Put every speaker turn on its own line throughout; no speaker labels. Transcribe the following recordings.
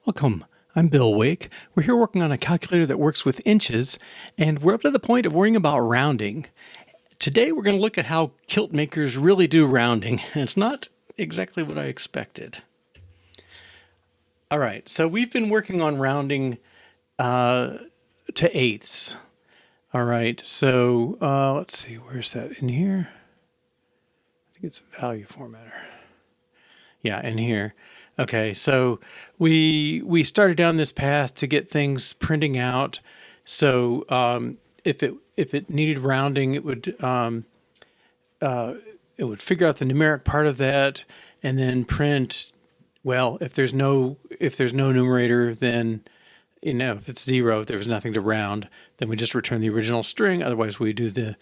Welcome. I'm Bill Wake. We're here working on a calculator that works with inches, and we're up to the point of worrying about rounding. Today we're going to look at how Kiltmakers really do rounding, and it's not exactly what I expected. All right, so we've been working on rounding to eighths. All right, so let's see, where's that in here? I think it's a value formatter. Yeah, in here. Okay, so we started down this path to get things printing out. So if it needed rounding, it would figure out the numeric part of that, and then print. Well, if there's no numerator, then if it's 0, there was nothing to round. Then we just return the original string. Otherwise, we do the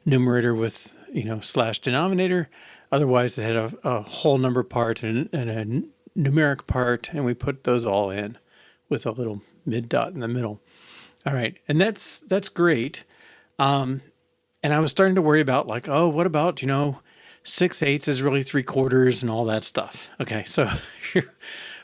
numerator with slash denominator. Otherwise, it had a whole number part and a numeric part, and we put those all in with a little mid dot in the middle. All right, and that's great. And I was starting to worry about like, oh, what about 6/8 is really 3/4 and all that stuff. Okay, so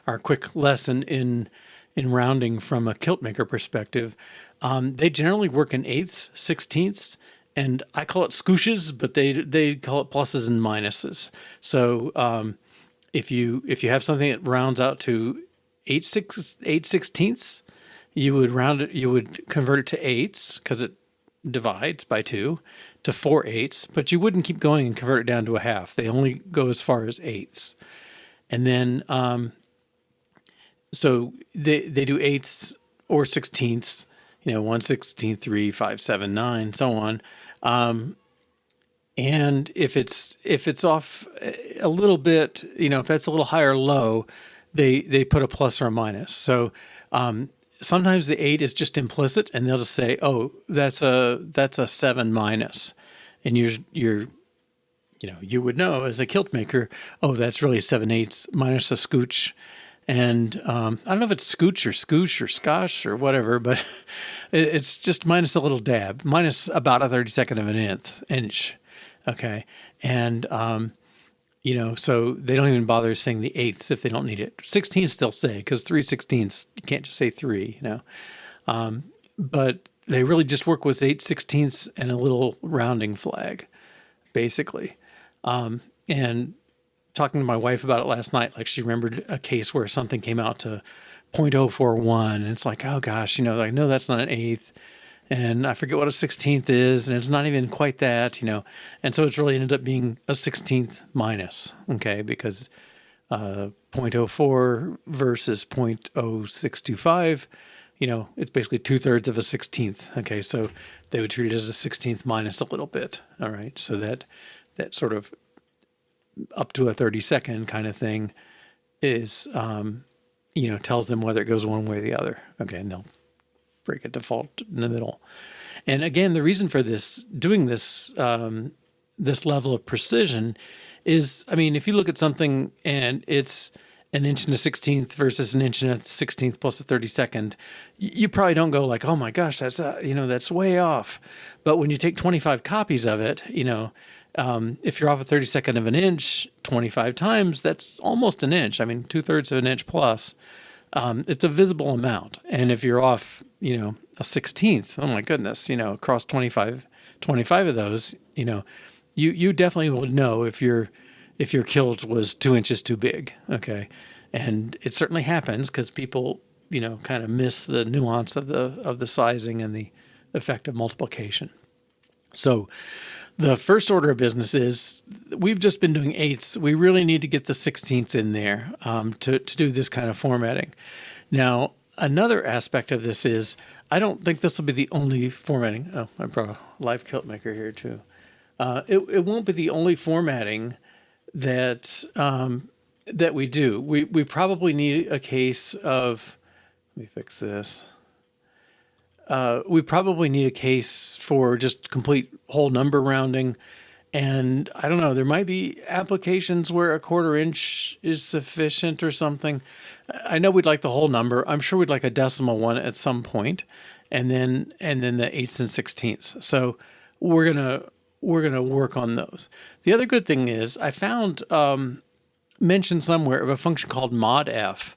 our quick lesson in rounding from a Kiltmaker perspective. They generally work in eighths, sixteenths, and I call it skoshes, but they call it pluses and minuses. So if you have something that rounds out to 8/16, you would round it. You would convert it to eighths because it divides by 2 to 4/8, but you wouldn't keep going and convert it down to a half. They only go as far as eighths, and then so they do eighths or sixteenths. 1/16, 3, 5, 7, 9, so on. And if it's off a little bit, if that's a little high or low, they put a plus or a minus. So sometimes the 8 is just implicit, and they'll just say, "Oh, that's a 7 minus," and you would know as a Kiltmaker, oh, that's really 7/8 minus a scooch. And I don't know if it's scooch or skoosh or skosh or whatever, but it's just minus a little dab, minus about a 32nd of an inch. Okay. And, so they don't even bother saying the eighths if they don't need it. 16ths they'll say, because 3/16, you can't just say 3, but they really just work with 8/16 and a little rounding flag, basically. And talking to my wife about it last night, like she remembered a case where something came out to 0.041, and it's like, oh gosh, like, no, that's not an eighth, and I forget what a 16th is, and it's not even quite that, and so it's really ended up being a 16th minus, okay, because 0.04 versus 0.0625, it's basically 2/3 of a 16th, okay, so they would treat it as a 16th minus a little bit, all right, so that sort of up to a 32nd kind of thing is, tells them whether it goes one way or the other. Okay, and they'll break a default in the middle. And again, the reason for doing this level of precision is, if you look at something and it's an inch and a 16th versus an inch and a 16th plus a 32nd, you probably don't go like, oh my gosh, that's way off. But when you take 25 copies of it, if you're off a 32nd of an inch 25 times, that's almost an inch. 2/3 of an inch plus. It's a visible amount. And if you're off, a 16th, oh my goodness, across 25 of those, you definitely would know if your kilt was 2 inches too big. Okay. And it certainly happens because people, kind of miss the nuance of the sizing and the effect of multiplication. So the first order of business is we've just been doing eighths. We really need to get the 16ths in there to do this kind of formatting. Now, another aspect of this is I don't think this will be the only formatting. Oh, I brought a live Kiltmaker here too. It won't be the only formatting that we do. We probably need a case of, let me fix this. We probably need a case for just complete whole number rounding. And I don't know, there might be applications where a 1/4 inch is sufficient or something. I know we'd like the whole number. I'm sure we'd like a decimal one at some point, and then the eighths and 16ths. So we're gonna work on those. The other good thing is I found mention somewhere of a function called modf.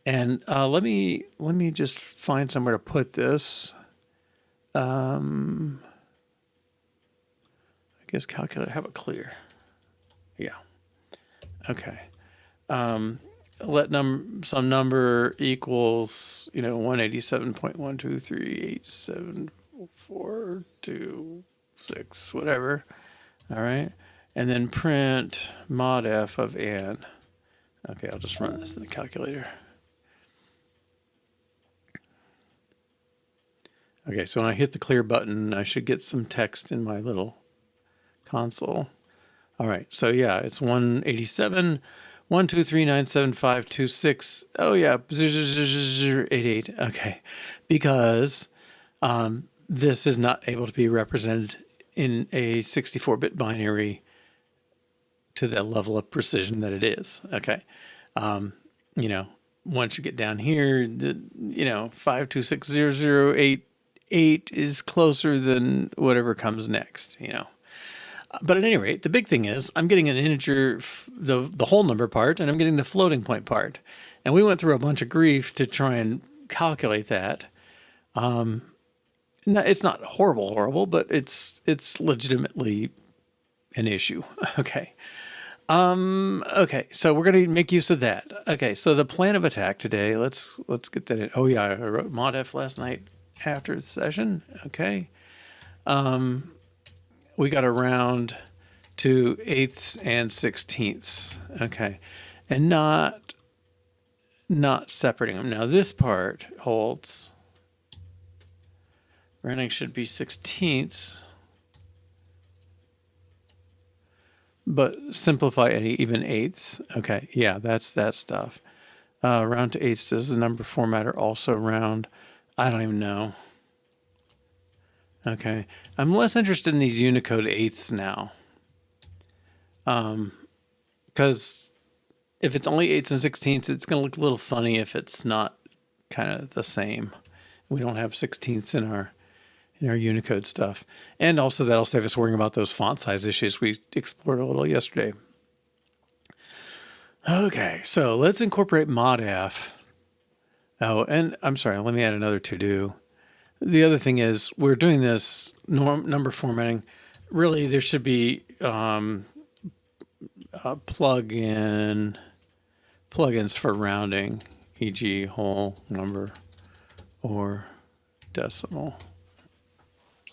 And let me just find somewhere to put this. I guess calculate, have it clear. Yeah. Okay. Let some number equals, 187.123874226, whatever. All right. And then print modf of n. Okay, I'll just run this in the calculator. Okay, so when I hit the clear button, I should get some text in my little console. All right, so yeah, it's 187, 123975526. Oh yeah, 0088. Okay, because this is not able to be represented in a 64-bit binary to the level of precision that it is. Okay, once you get down here, 5260088 is closer than whatever comes next. But at any rate, the big thing is I'm getting an integer, the whole number part, and I'm getting the floating point part. And we went through a bunch of grief to try and calculate that. It's not horrible, but it's legitimately an issue. Okay. Okay, so we're going to make use of that. Okay, so the plan of attack today, let's get that in. Oh yeah, I wrote modf last night after the session. Okay. We got to round to eighths and sixteenths. Okay. And not separating them. Now this part holds. Rounding should be sixteenths. But simplify any even eighths. Okay, yeah, that's that stuff. Round to eighths. Does the number formatter also round? I don't even know. Okay, I'm less interested in these Unicode eighths now. Because if it's only eighths and sixteenths, it's going to look a little funny if it's not kind of the same. We don't have sixteenths in our Unicode stuff. And also that'll save us worrying about those font size issues we explored a little yesterday. Okay, so let's incorporate modf. Oh, and I'm sorry, let me add another to-do. The other thing is we're doing this number formatting. Really, there should be plugins for rounding, e.g. whole number or decimal.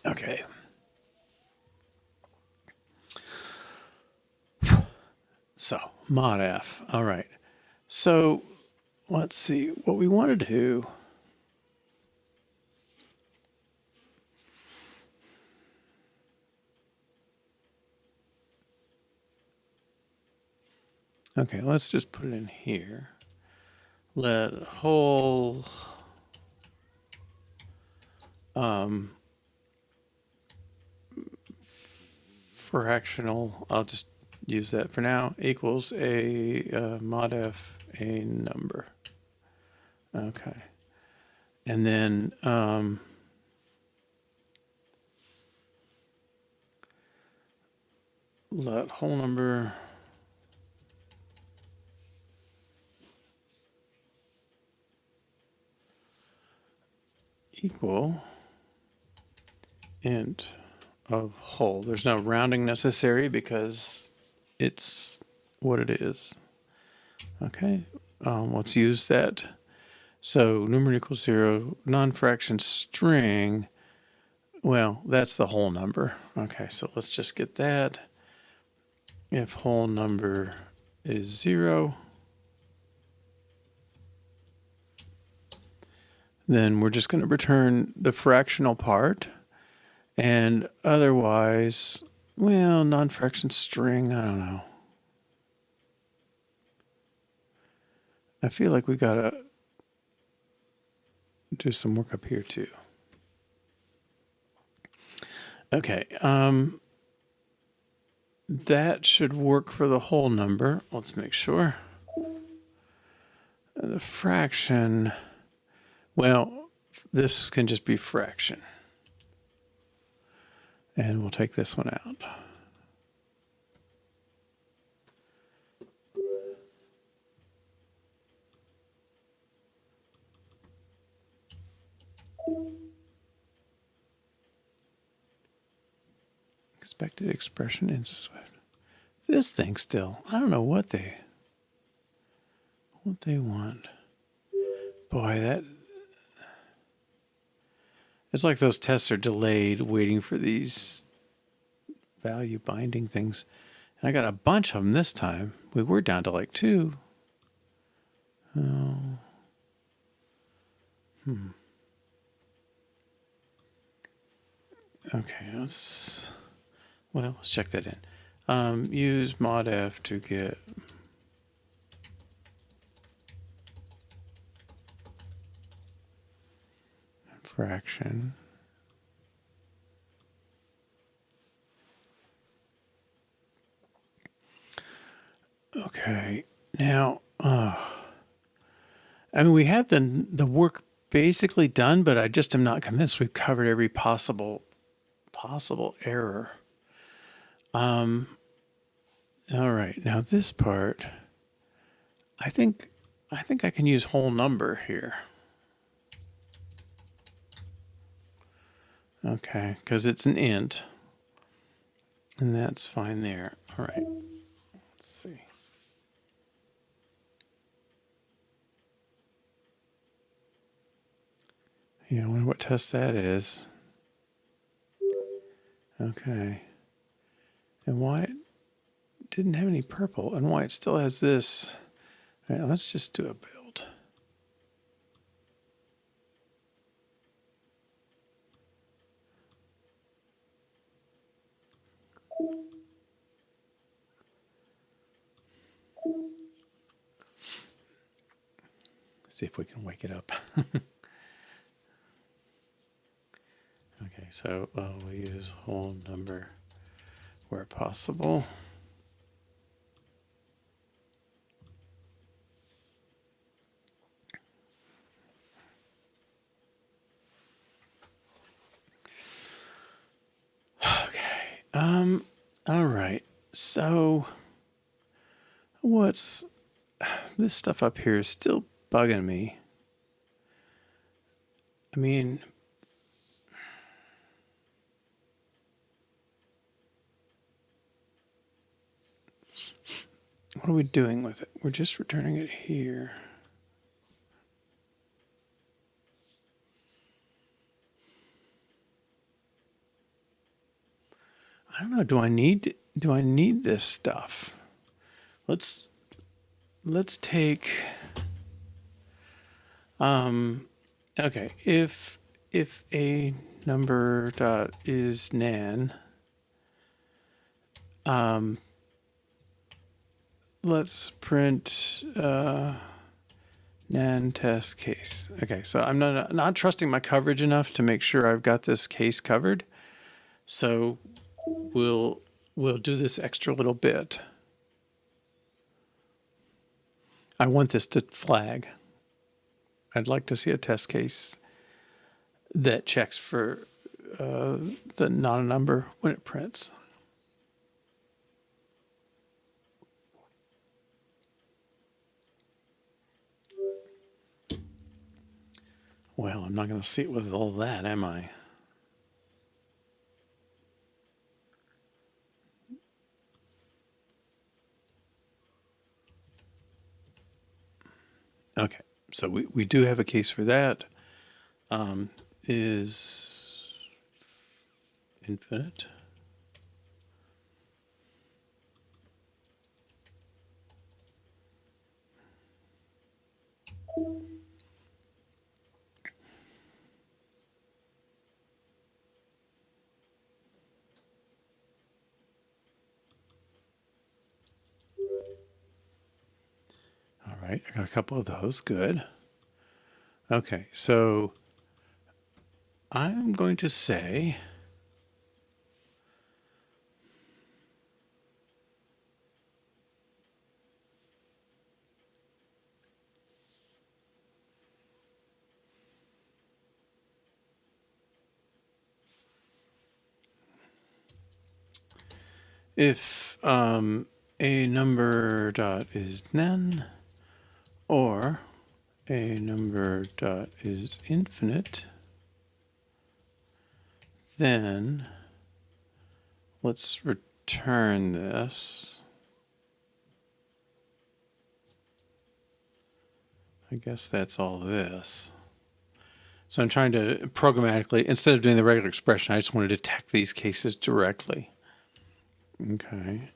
Okay. So modf. All right. So let's see what we want to do. Okay, let's just put it in here. Let whole fractional, I'll just use that for now, equals a modf a number. Okay. And then let whole number equal int of whole. There's no rounding necessary because it's what it is. Okay, let's use that. So number equals 0, non-fraction string. Well, that's the whole number. Okay, so let's just get that. If whole number is 0, then we're just going to return the fractional part. And otherwise, well, non-fraction string, I don't know. I feel like we got to do some work up here too. Okay, that should work for the whole number. Let's make sure. The fraction, well, this can just be fraction. And we'll take this one out. Expected expression in Swift. This thing still. I don't know what they want. Boy, that it's like those tests are delayed waiting for these value binding things. And I got a bunch of them this time. We were down to like 2. Oh. Okay, let's check that in. Use modf to get fraction. Okay, now, I mean, we have the work basically done, but I just am not convinced we've covered every possible error. All right, now this part, I think I can use whole number here. Okay, because it's an int, and that's fine there. All right, let's see. Yeah, I wonder what test that is. Okay. And why it didn't have any purple, and why it still has this. All right, let's just do a build. See if we can wake it up. Okay, so we'll use whole number where possible. Okay. All right. So what's this stuff up here is still bugging me. I mean, what are we doing with it? We're just returning it here. I don't know. Do I need this stuff? Let's take okay, if a number dot is nan, let's print nan test case. Okay, so I'm not trusting my coverage enough to make sure I've got this case covered. So we'll do this extra little bit. I want this to flag. I'd like to see a test case that checks for the not a number when it prints. Well, I'm not going to see it with all that, am I? Okay, so we do have a case for that. Is infinite. All right, I got a couple of those. Good. Okay, so I'm going to say if a number dot is nan or a number dot is infinite, then let's return this. I guess that's all this. So I'm trying to programmatically, instead of doing the regular expression, I just want to detect these cases directly. Okay.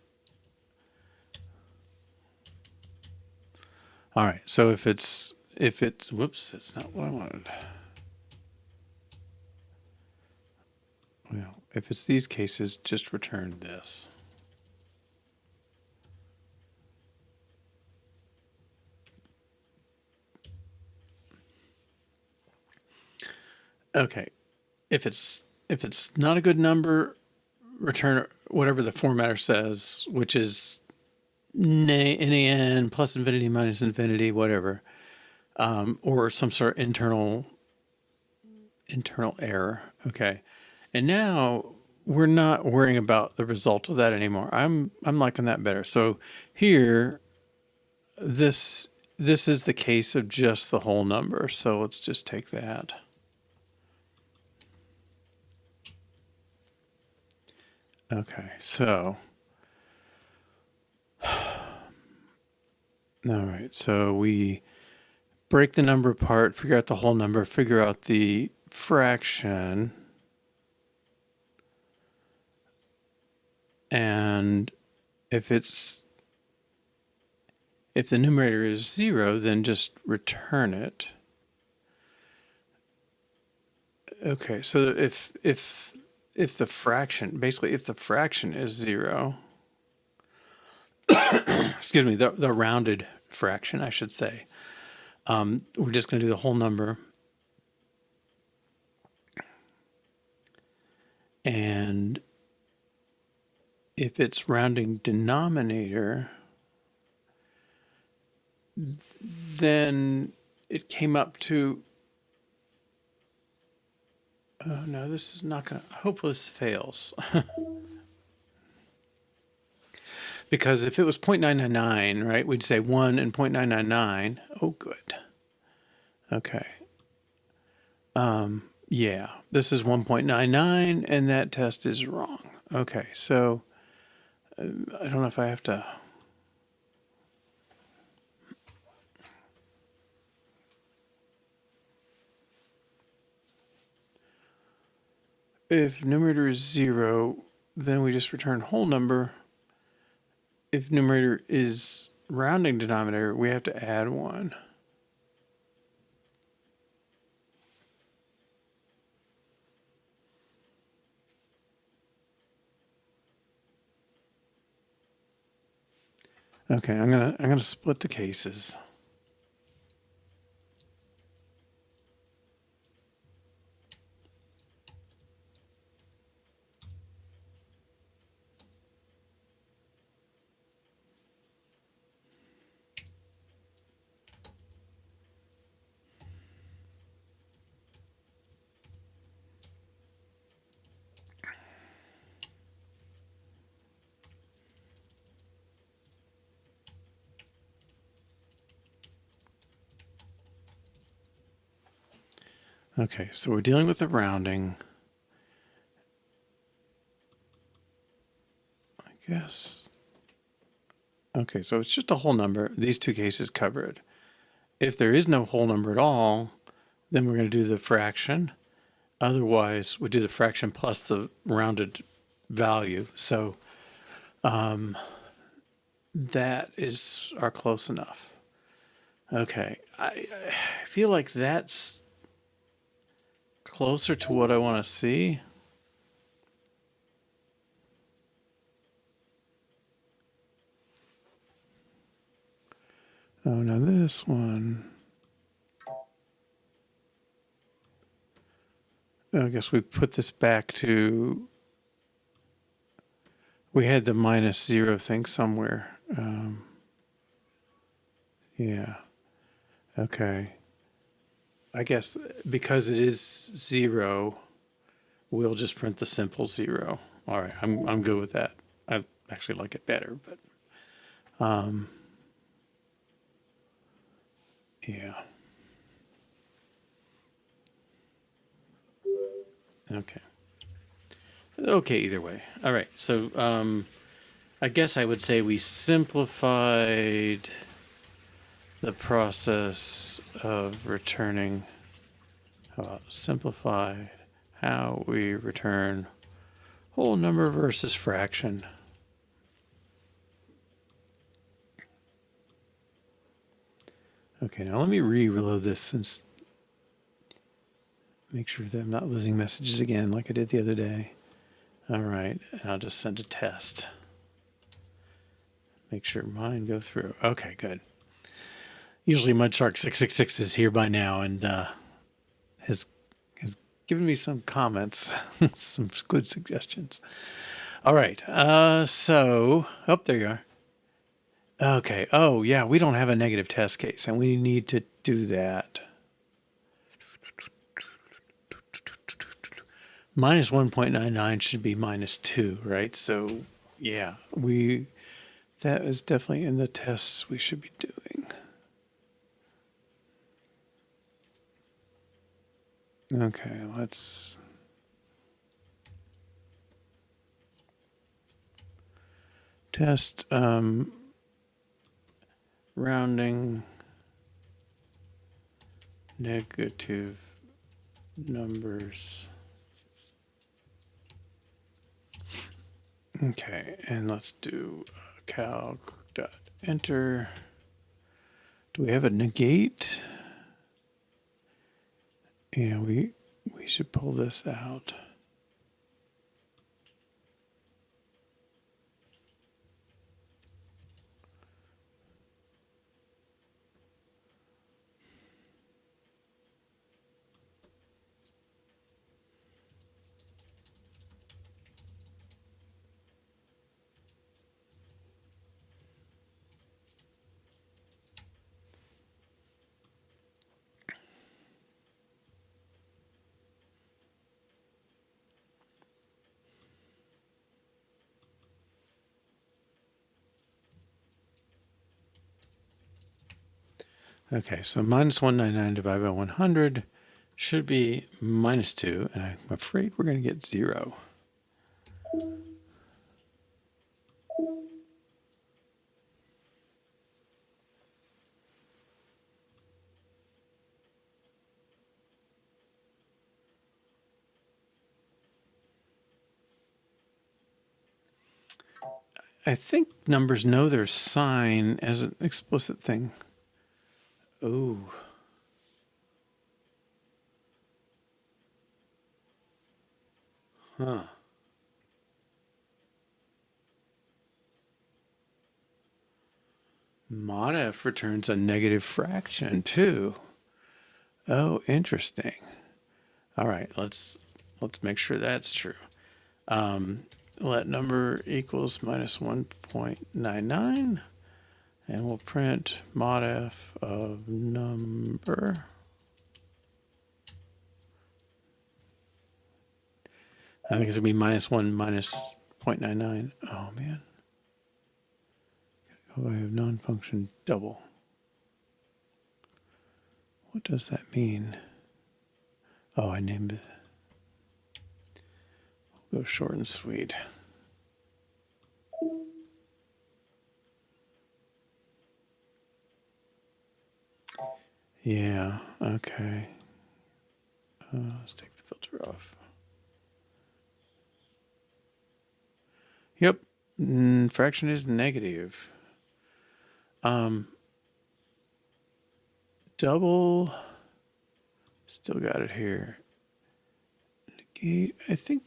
All right. So if it's, whoops, that's not what I wanted. Well, if it's these cases, just return this. Okay. If it's not a good number, return whatever the formatter says, which is nan plus infinity minus infinity, whatever, or some sort of internal error. Okay. And now we're not worrying about the result of that anymore. I'm liking that better. So here, this is the case of just the whole number. So let's just take that. Okay, so all right, so we break the number apart, figure out the whole number, figure out the fraction, and if the numerator is 0, then just return it. Okay, so if the fraction, basically if the fraction is 0, excuse me, the rounded fraction, I should say, we're just going to do the whole number. And if it's rounding denominator, then it came up to, oh no, this is not going to, hopefully this fails. Because if it was 0.999, right, we'd say 1 and 0.999. Oh, good. Okay. Yeah, this is 1.99, and that test is wrong. Okay, so I don't know if I have to. If numerator is 0, then we just return whole number. If numerator is rounding denominator, we have to add 1. Okay, I'm gonna split the cases. Okay, so we're dealing with the rounding. I guess. Okay, so it's just a whole number. These two cases cover it. If there is no whole number at all, then we're going to do the fraction. Otherwise, we do the fraction plus the rounded value. So that is our close enough. Okay, I feel like that's closer to what I want to see. Oh, now this one. I guess we put this back to, we had the -0 thing somewhere. Yeah. Okay. I guess because it is 0, we'll just print the simple 0. All right, I'm good with that. I actually like it better, but yeah. Okay. Okay, either way. All right. So I guess I would say we simplified the process of returning. How about simplify how we return whole number versus fraction? Okay, now let me reload this since make sure that I'm not losing messages again like I did the other day. All right, and I'll just send a test. Make sure mine go through. Okay, good. Usually Mudshark666 is here by now and has given me some comments, some good suggestions. All right, so, oh, there you are. Okay, oh yeah, we don't have a negative test case and we need to do that. Minus 1.99 should be minus 2, right? So, yeah, that is definitely in the tests we should be doing. Okay, let's test rounding negative numbers. Okay, and let's do calc.enter. Do we have a negate? Yeah, we should pull this out. Okay, so minus 199 divided by 100 should be minus 2, and I'm afraid we're going to get 0. I think numbers know their sign as an explicit thing. Oh. Huh. Modf returns a negative fraction too. Oh, interesting. All right, let's make sure that's true. Let number equals minus 1.99, and we'll print modf of number. I think it's gonna be minus 1 minus 0.99. Oh man. Oh, I have non-function double. What does that mean? Oh, I named it. We'll go short and sweet. Yeah, okay. Let's take the filter off. Yep, fraction is negative. Double, still got it here. Negate, I think.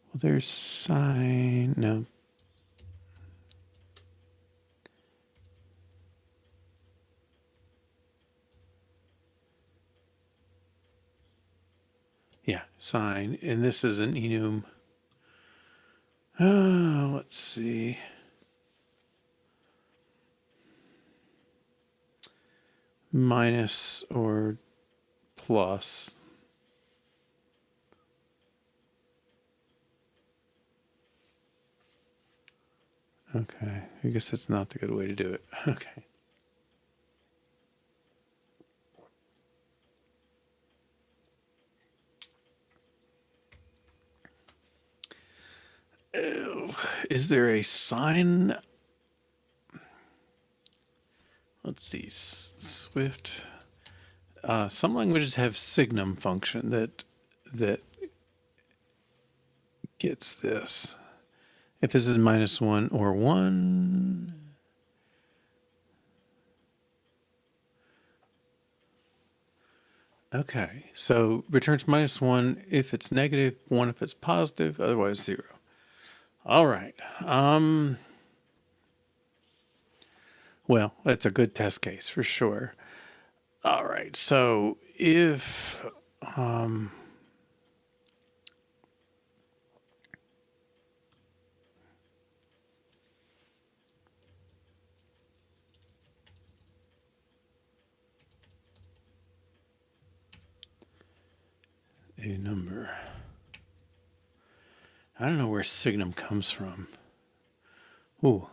Well, there's sign, no. Yeah, sign, and this is an enum. Let's see. Minus or plus. Okay, I guess that's not the good way to do it. Okay. Is there a sign? Let's see. Swift. Some languages have signum function that gets this. If this is -1 or 1. Okay, so returns -1 if it's negative, 1 if it's positive, otherwise 0. All right. Well, that's a good test case for sure. All right, so if a number, I don't know where signum comes from. Ooh,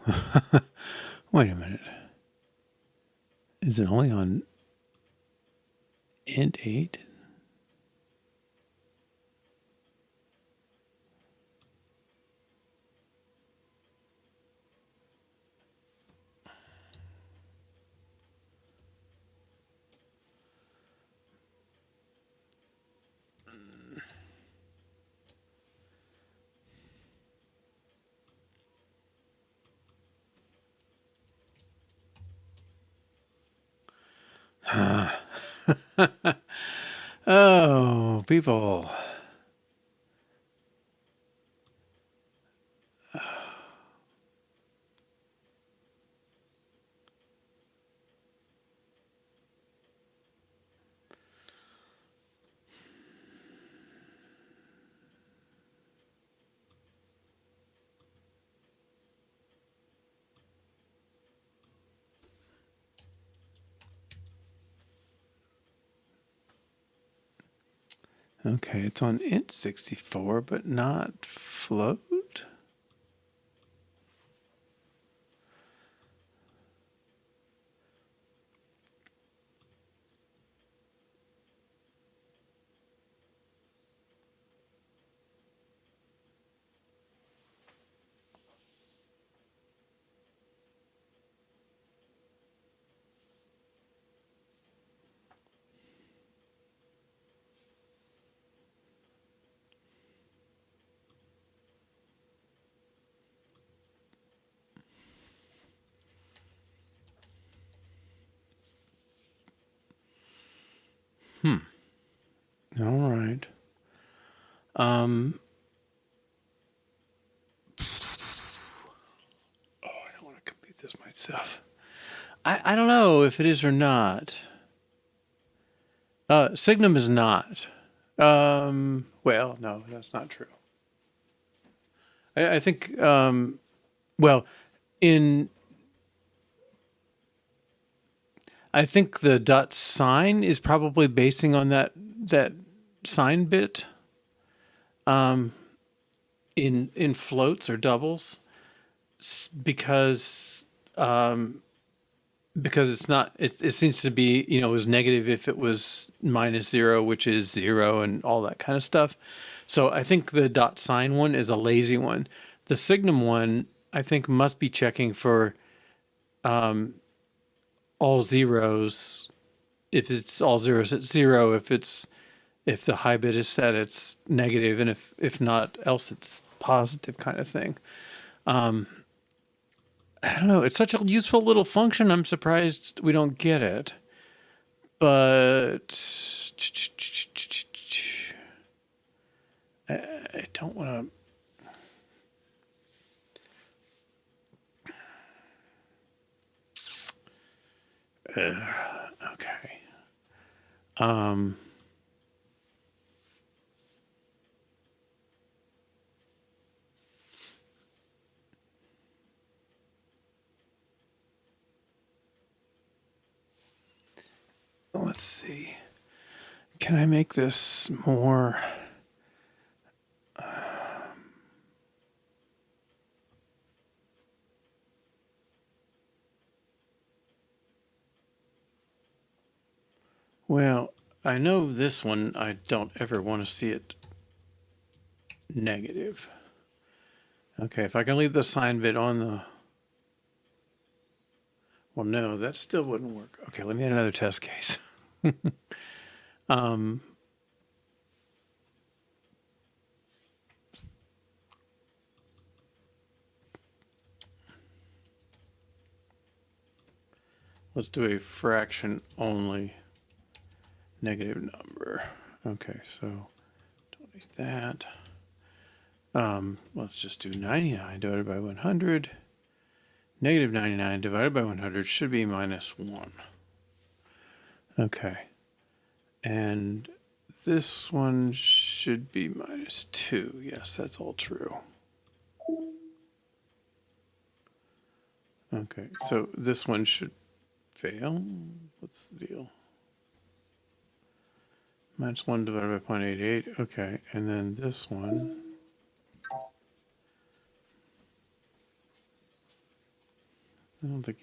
wait a minute. Is it only on int 8? Oh, people. Okay, it's on int 64, but not float. All right. I don't want to compute this myself. I don't know if it is or not. Signum is not. Well, no, that's not true. I think, well, I think the dot sign is probably basing on that sign bit in floats or doubles because it's not, it seems to be, it was negative if it was -0, which is 0 and all that kind of stuff. So I think the dot sign one is a lazy one. The signum one, I think, must be checking for all zeros. If it's all zeros, it's 0. If the high bit is set, it's negative, and if not, else it's positive kind of thing. I don't know. It's such a useful little function. I'm surprised we don't get it. But I don't want to. Okay. Let's see. Can I make this more? Well, I know this one, I don't ever want to see it negative. Okay, if I can leave the sign bit on the... Well, no, that still wouldn't work. Okay, let me add another test case. um, let's do a fraction only negative number. Okay, so don't need that. Let's just do 99 divided by 100. Negative 99 divided by 100 should be minus 1. Okay. And this one should be minus 2. Yes, that's all true. Okay, so this one should fail. What's the deal? Minus 1 divided by 0.88. Okay, and then this one. I don't think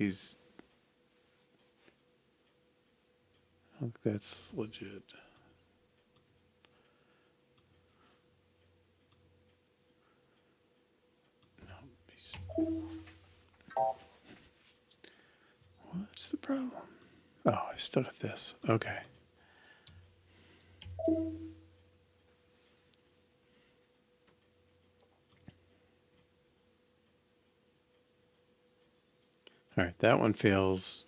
that's legit. What's the problem? Oh, I stuck at this. Okay. All right, that one fails.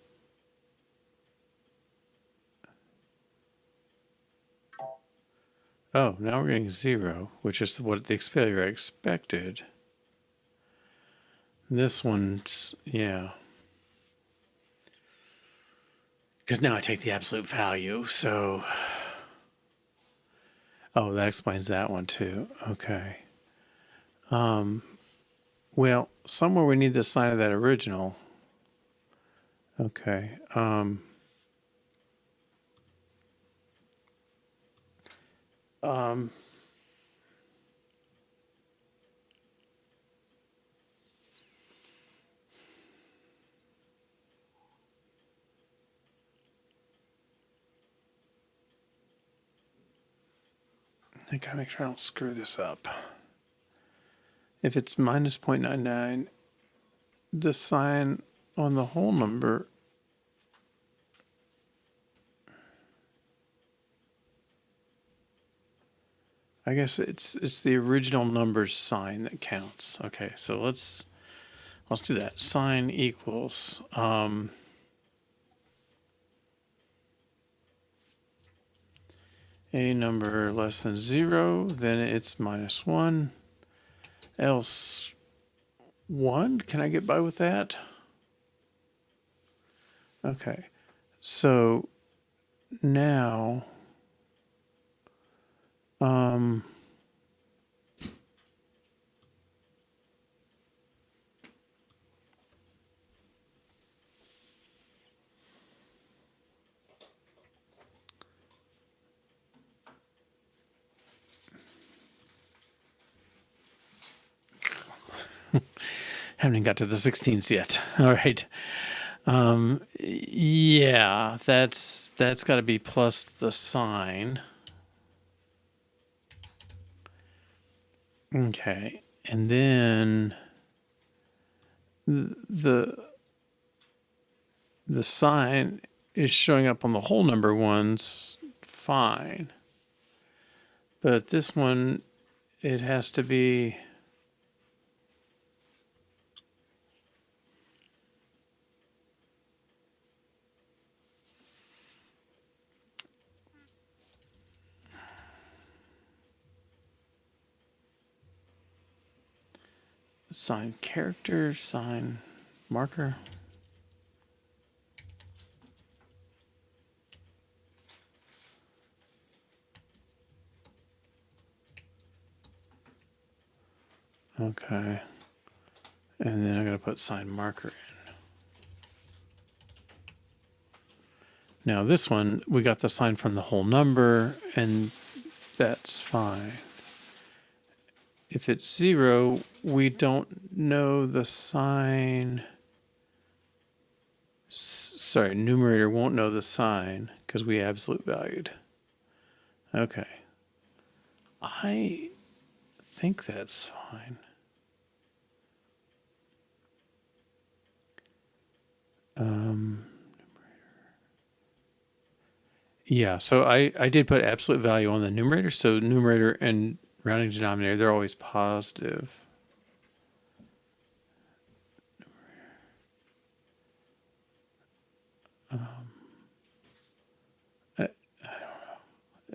Oh, now we're getting 0, which is what the failure I expected. This one's, yeah. Because now I take the absolute value, so... Oh, that explains that one too. Okay. Well, somewhere we need the sign of that original. Okay. I gotta make sure I don't screw this up. If it's minus 0.99, the sign on the whole number I guess it's the original number's sign that counts. Okay, so let's do that. Sign equals a number less than 0, then it's minus 1, else 1. Can I get by with that? Okay, so now haven't got to the 16ths yet. All right. Yeah, that's got to be plus the sign. Okay, and then the sign is showing up on the whole number ones, fine. But this one, it has to be sign character, sign marker. Okay. And then I'm going to put sign marker in. Now this one, we got the sign from the whole number, and that's fine. If it's 0, we don't know the sign. Sorry, numerator won't know the sign because we absolute valued. Okay. I think that's fine. Yeah, so I did put absolute value on the numerator. So numerator and rounding denominator, they're always positive.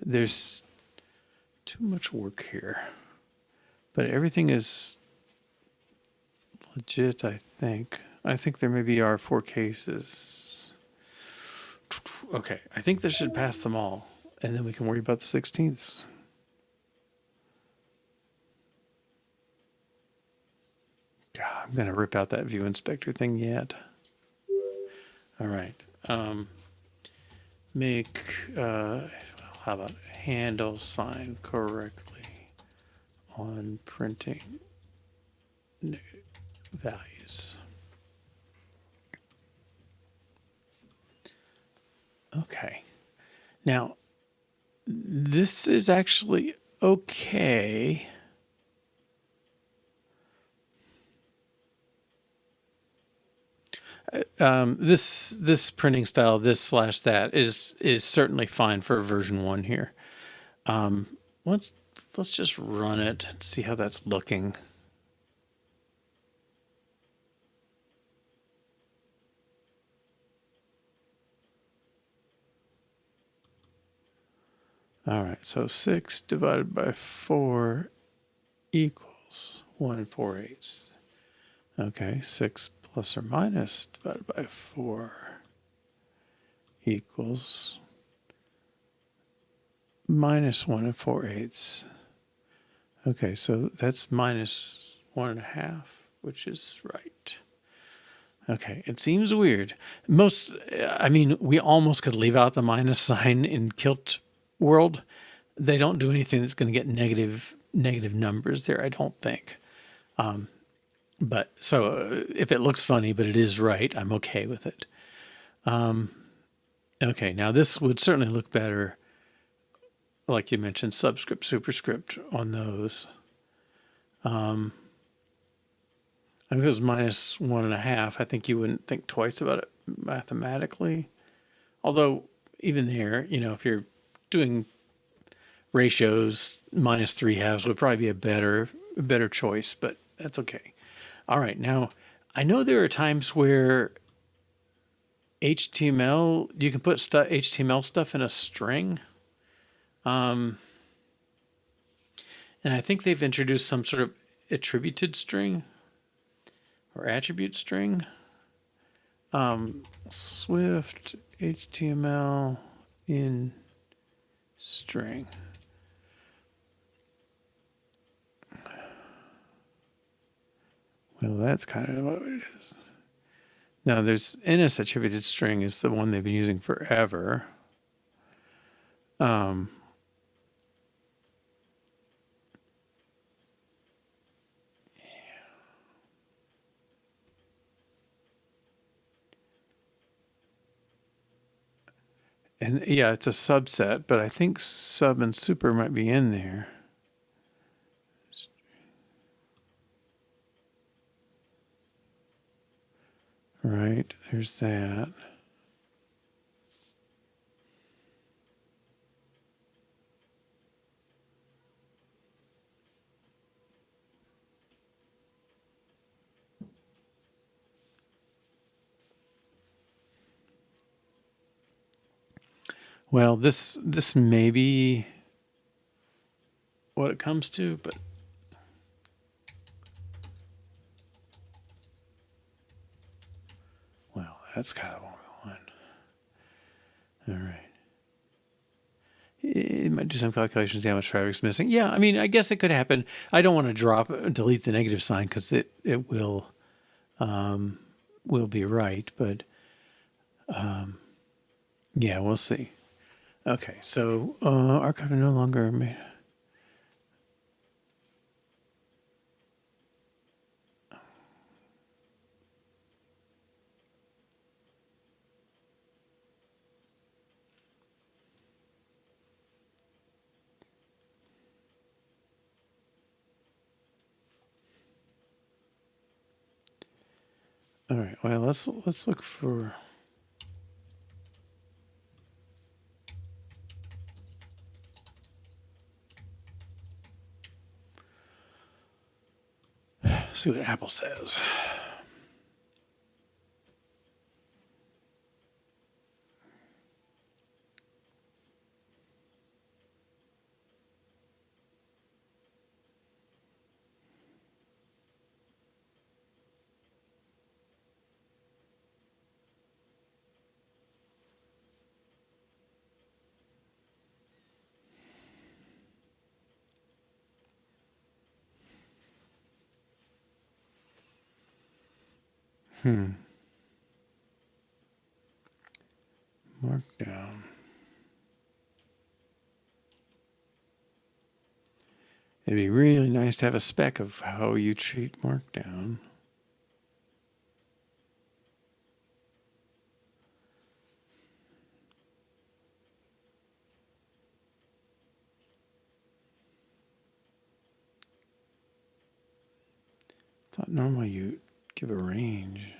There's too much work here, but everything is legit, I think. I think there maybe are 4 cases. Okay, I think this should pass them all, and then we can worry about the 16ths. God, I'm going to rip out that view inspector thing yet. All right. Make, how about handle sign correctly on printing values. Okay. Now, this is actually okay. This printing style, this slash that, is certainly fine for version 1 here. Let's just run it and see how that's looking. All right, so 6 divided by 4 equals 1 4/8. Okay, 6 plus or minus divided by 4 equals minus 1 4/8. Okay, so that's minus 1.5, which is right. Okay, it seems weird. We almost could leave out the minus sign in Kilt world. They don't do anything that's going to get negative numbers there, I don't think. But so if it looks funny, but it is right, I'm okay with it. Okay, now this would certainly look better, like you mentioned, subscript, superscript on those. If it was minus 1.5, I think you wouldn't think twice about it mathematically. Although even there, if you're doing ratios, minus 3/2 would probably be a better choice, but that's okay. All right, now I know there are times where HTML, you can put HTML stuff in a string. And I think they've introduced some sort of attributed string or attribute string. Swift HTML in string. Well, that's kind of what it is. Now, there's NS attributed string is the one they've been using forever. And yeah, it's a subset, but I think sub and super might be in there. Right, there's that. Well, this may be what it comes to, but well, that's kind of what we want. All right. It might do some calculations, see how much traffic's missing. Yeah, I guess it could happen. I don't want to delete the negative sign because it will be right, but yeah, we'll see. Okay, so archive no longer made. All right. Well, let's look for. See what Apple says. Markdown. It'd be really nice to have a spec of how you treat Markdown. I thought normally you give a range.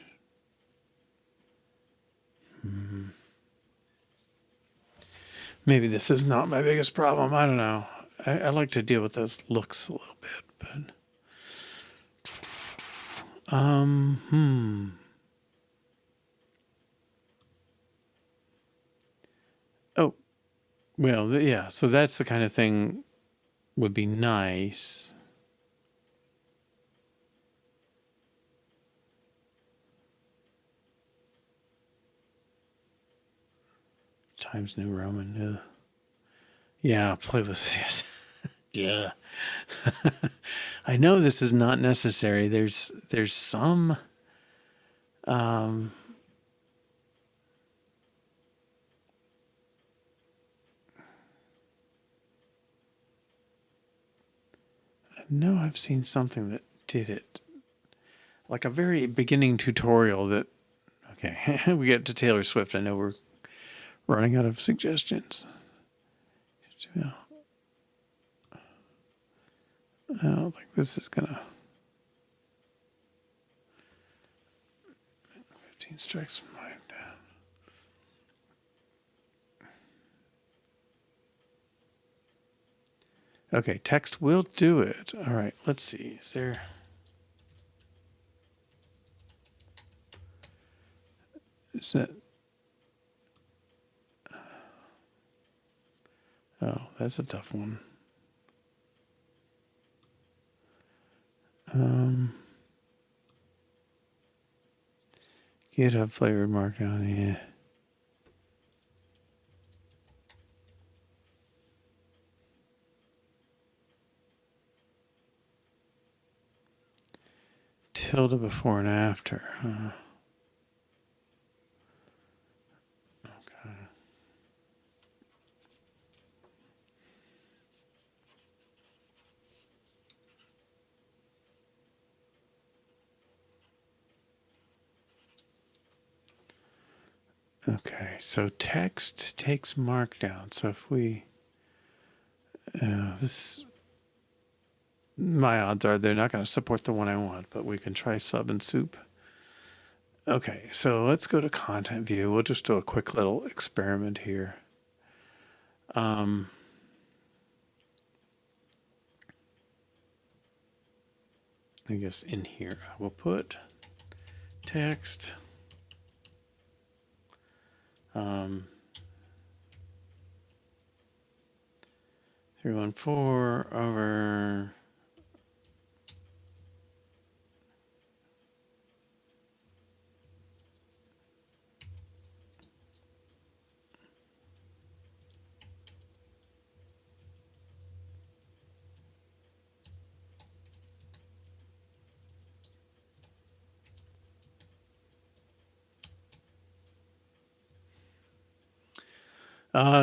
Maybe this is not my biggest problem. I don't know. I like to deal with those looks a little bit, but Oh, well, yeah. So that's the kind of thing would be nice. Times New Roman. Yeah, play with this. Yeah. I know this is not necessary. There's some I know I've seen something that did it. Like a very beginning tutorial that okay, we get to Taylor Swift. I know we're running out of suggestions. I don't think this is gonna 15 strikes mine down. Okay, text will do it. All right, let's see. Is there is that oh, that's a tough one. GitHub flavored markdown, yeah. Tilde before and after. Okay. Okay, so text takes markdown. So if we, this, my odds are they're not going to support the one I want, but we can try sub and soup. Okay, so let's go to content view. We'll just do a quick little experiment here. I guess in here I will put text. 314 over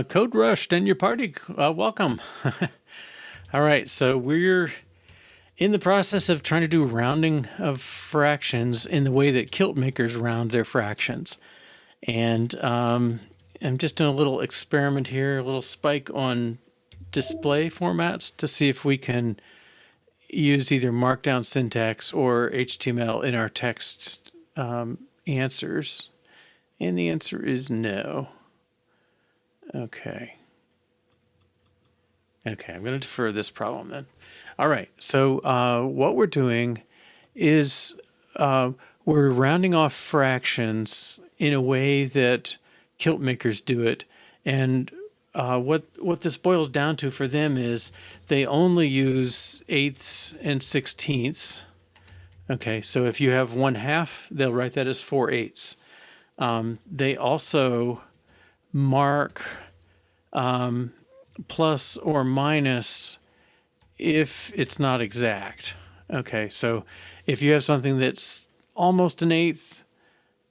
Code Rushed and your party. Welcome. All right, so we're in the process of trying to do rounding of fractions in the way that Kiltmakers round their fractions. And I'm just doing a little experiment here, a little spike on display formats to see if we can use either markdown syntax or HTML in our text answers? And the answer is no. Okay. Okay, I'm going to defer this problem then. All right, so what we're doing is we're rounding off fractions in a way that Kiltmakers do it. And what this boils down to for them is they only use eighths and sixteenths. Okay, so if you have 1/2, they'll write that as 4/8. They also mark plus or minus if it's not exact. Okay, so if you have something that's almost an eighth,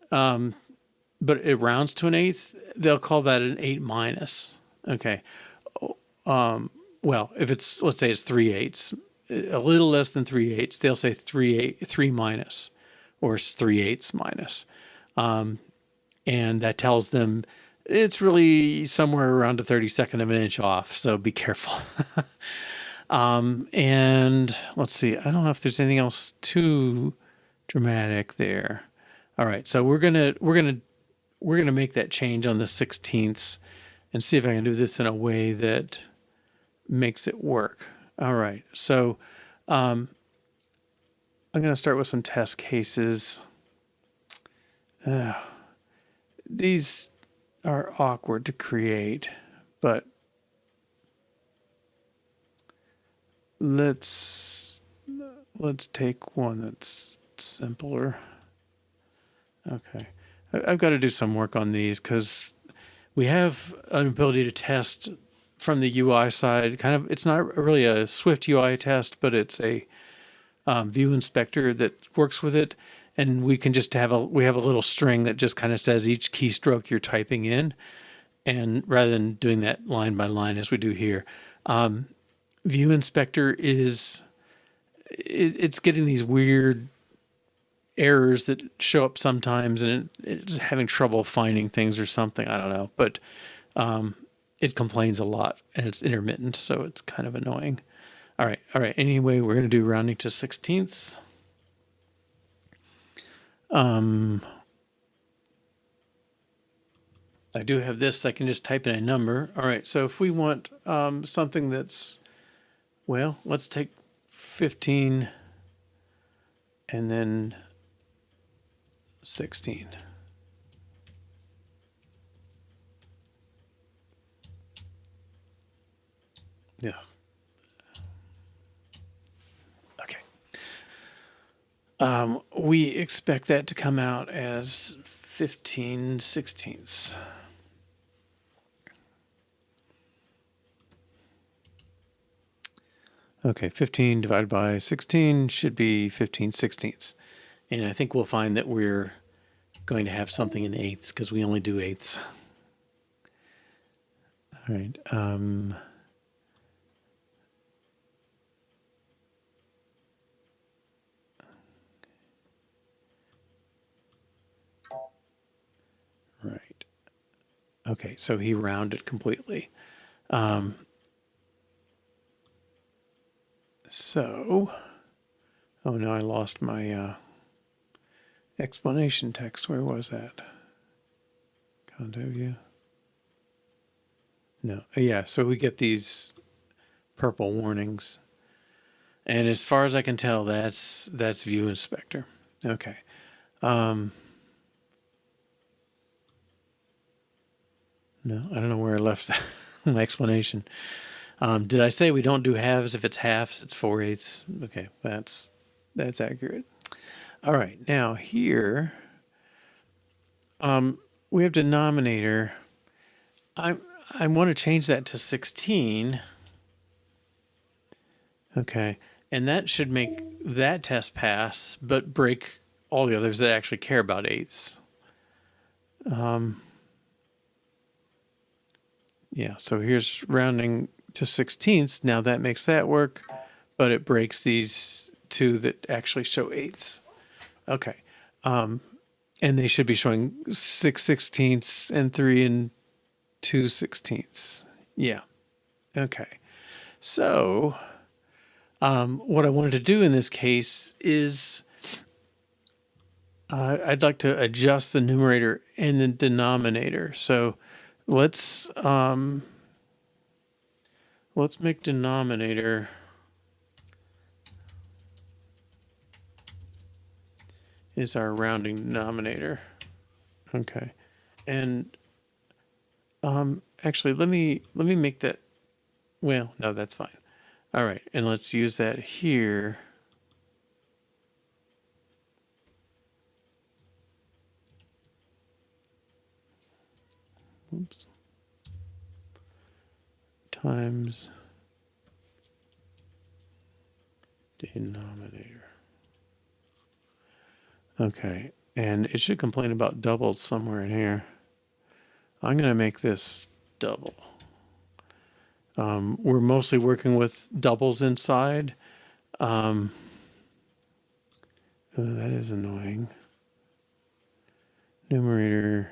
but it rounds to an eighth, they'll call that an 8 minus. Okay. Well, if it's, let's say it's 3/8, a little less than 3/8, they'll say 3 minus, or 3/8 minus. And that tells them it's really somewhere around a 32nd of an inch off. So be careful. And let's see, I don't know if there's anything else too dramatic there. All right. So we're going to make that change on the 16ths and see if I can do this in a way that makes it work. All right. So, I'm going to start with some test cases. These are awkward to create, but let's take one that's simpler. Okay. I've got to do some work on these because we have an ability to test from the UI side. Kind of, it's not really a Swift UI test, but it's a view inspector that works with it. And we can just we have a little string that just kind of says each keystroke you're typing in. And rather than doing that line by line as we do here, view inspector it's getting these weird errors that show up sometimes, and it's having trouble finding things or something. I don't know, but it complains a lot and it's intermittent, so it's kind of annoying. All right. Anyway, we're going to do rounding to 16ths. I do have this. I can just type in a number. All right. So if we want something that's, well, let's take 15 and then 16. Yeah. Okay. We expect that to come out as 15/16. Okay, 15 divided by 16 should be 15/16. And I think we'll find that we're going to have something in eighths because we only do eighths. All right. Right. Okay, so he rounded completely. So, oh no, I lost my explanation text. Where was that? Content view. No, yeah. So we get these purple warnings, and as far as I can tell, that's view inspector. Okay. No, I don't know where I left my explanation. Did I say we don't do halves? If it's halves, it's 4/8. Okay, that's accurate. All right, now here, we have denominator. I want to change that to 16. Okay, and that should make that test pass, but break all the others that actually care about eighths. Yeah, so here's rounding to 16ths. Now that makes that work, but it breaks these two that actually show eighths. Okay. And they should be showing 6/16 and 3 2/16. Yeah. Okay. So, what I wanted to do in this case is I'd like to adjust the numerator and the denominator. So let's make denominator is our rounding denominator. Okay. And actually let me make that, well, no, that's fine. All right, and let's use that here. Oops. Times denominator. Okay, and it should complain about doubles somewhere in here. I'm going to make this double. We're mostly working with doubles inside. Oh, that is annoying. Numerator.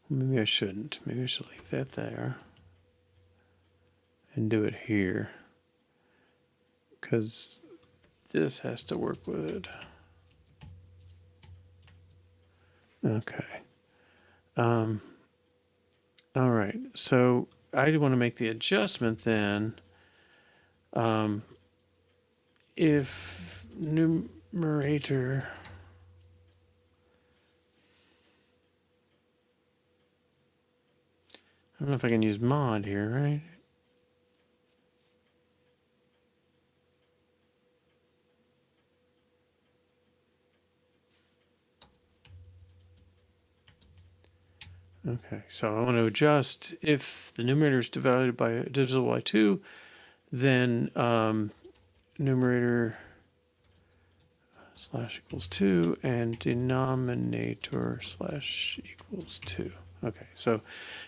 Maybe I shouldn't. Maybe I should leave that there and do it here, because this has to work with it. Okay. All right. So I want to make the adjustment then. If numerator I don't know if I can use mod here, right? Okay, so I want to adjust if the numerator is divided by divisible by 2, then numerator slash equals 2 and denominator slash equals 2. Okay, so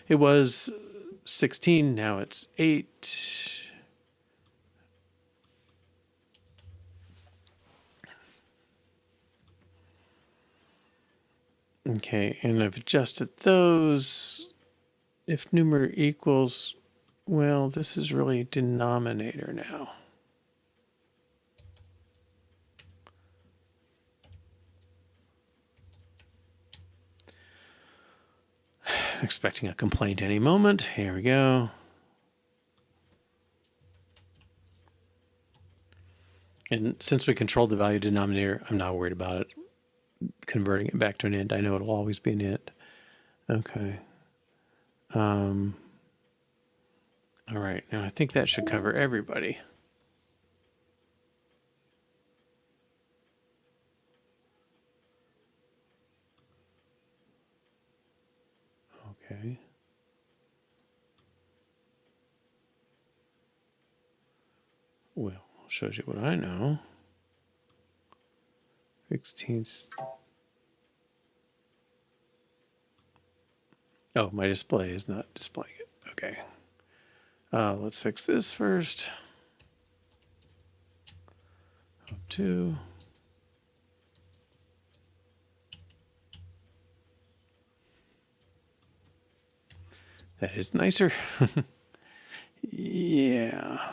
it was 16, now it's 8. Okay, and I've adjusted those. If numerator equals, well, this is really denominator now. Expecting a complaint any moment. Here we go. And since we controlled the value denominator, I'm not worried about it converting it back to an int. I know it'll always be an int. Okay. All right. Now I think that should cover everybody. Okay. Well, shows you what I know. 16th. Oh, my display is not displaying it. Okay. Let's fix this first. Up 2. That is nicer. Yeah.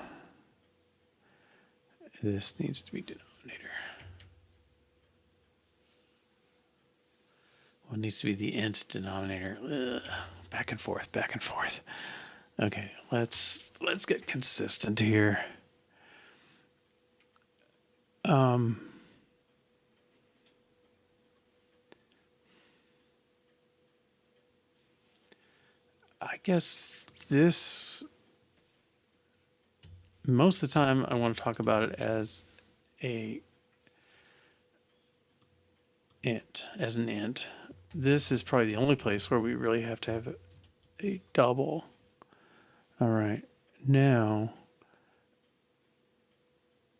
This needs to be denominator. Well, it needs to be the int denominator. Ugh. Back and forth, back and forth. Okay, let's get consistent here. I guess this, most of the time I want to talk about it as a int, as an int. This is probably the only place where we really have to have a double. All right, now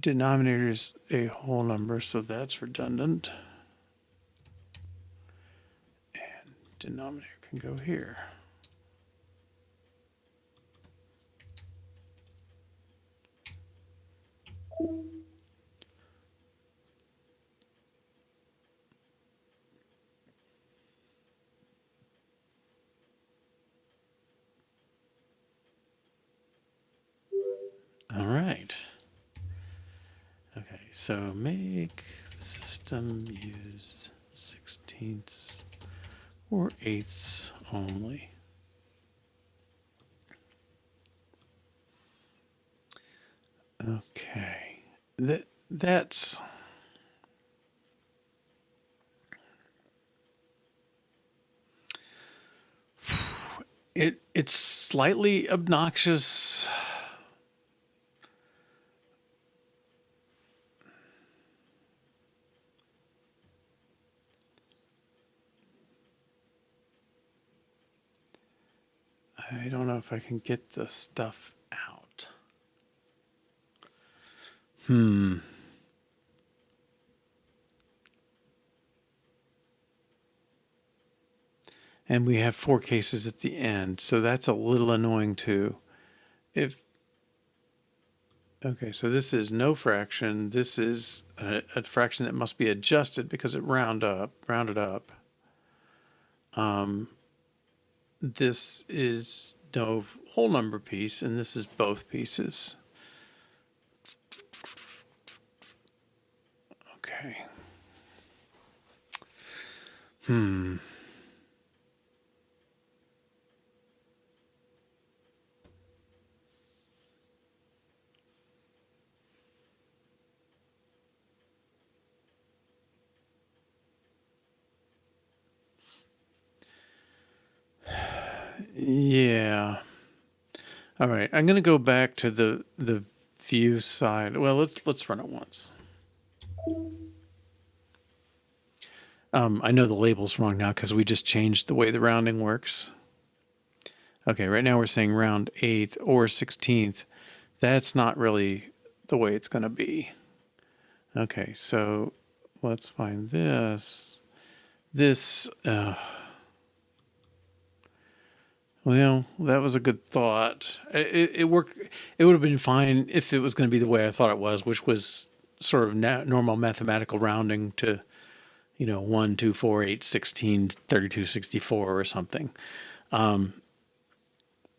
denominator is a whole number, so that's redundant. And denominator can go here. right. Okay, so make system use 16ths or 8ths only. Okay, that's it's slightly obnoxious. I don't know if I can get the stuff out. And we have 4 cases at the end, so that's a little annoying too. Okay, so this is no fraction. This is a fraction that must be adjusted because it rounded up. This is no whole number piece, and this is both pieces. Okay. Yeah. All right. I'm going to go back to the view side. Well, let's run it once. I know the label's wrong now because we just changed the way the rounding works. Okay, right now we're saying round 8th or 16th. That's not really the way it's going to be. Okay, so let's find this. Well, that was a good thought. It worked. It would have been fine if it was going to be the way I thought it was, which was sort of normal mathematical rounding to, 1, 2, 4, 8, 16, 32, 64 or something.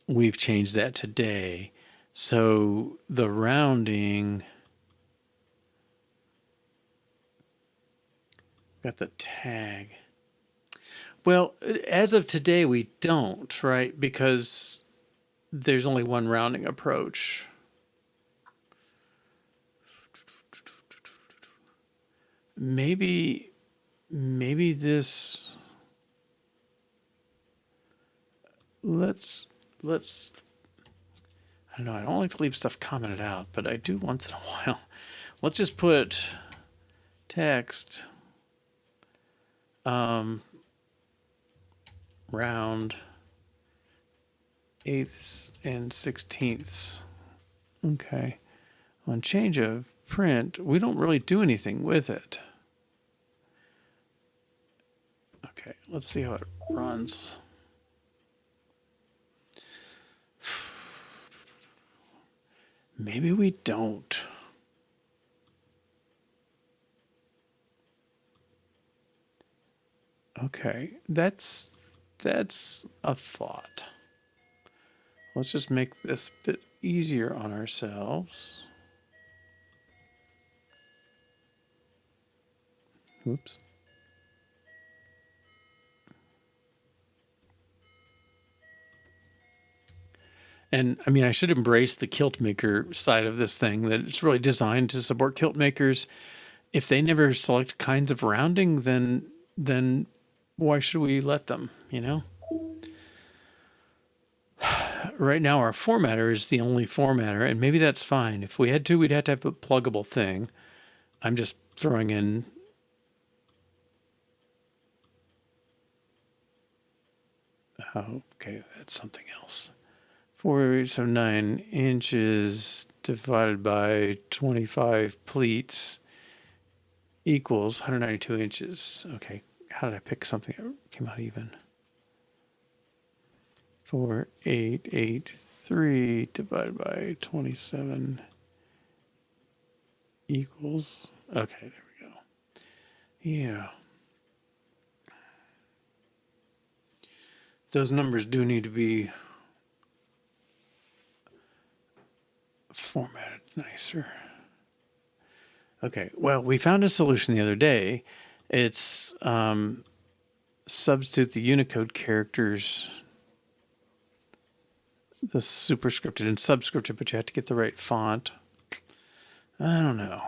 We've changed that today. So the rounding, got the tag. Well, as of today, we don't, right? Because there's only one rounding approach. Maybe this, let's, I don't know, I don't like to leave stuff commented out, but I do once in a while. Let's just put text, round 8ths and 16ths. Okay. On change of print, we don't really do anything with it. Okay, let's see how it runs. Maybe we don't. Okay, that's a thought. Let's just make this a bit easier on ourselves. Whoops. And I mean, I should embrace the Kiltmaker side of this thing, that it's really designed to support Kiltmakers. If they never select kinds of rounding, then why should we let them, Right now, our formatter is the only formatter, and maybe that's fine. If we had to, we'd have to have a pluggable thing. I'm just throwing in. Oh, okay, that's something else. 9 inches divided by 25 pleats equals 192 inches. Okay, how did I pick something that came out even? 4883 divided by 27 equals. Okay, there we go. Yeah. Those numbers do need to be formatted nicer. Okay, well, we found a solution the other day. It's substitute the Unicode characters, the superscripted and subscripted, but you have to get the right font. I don't know.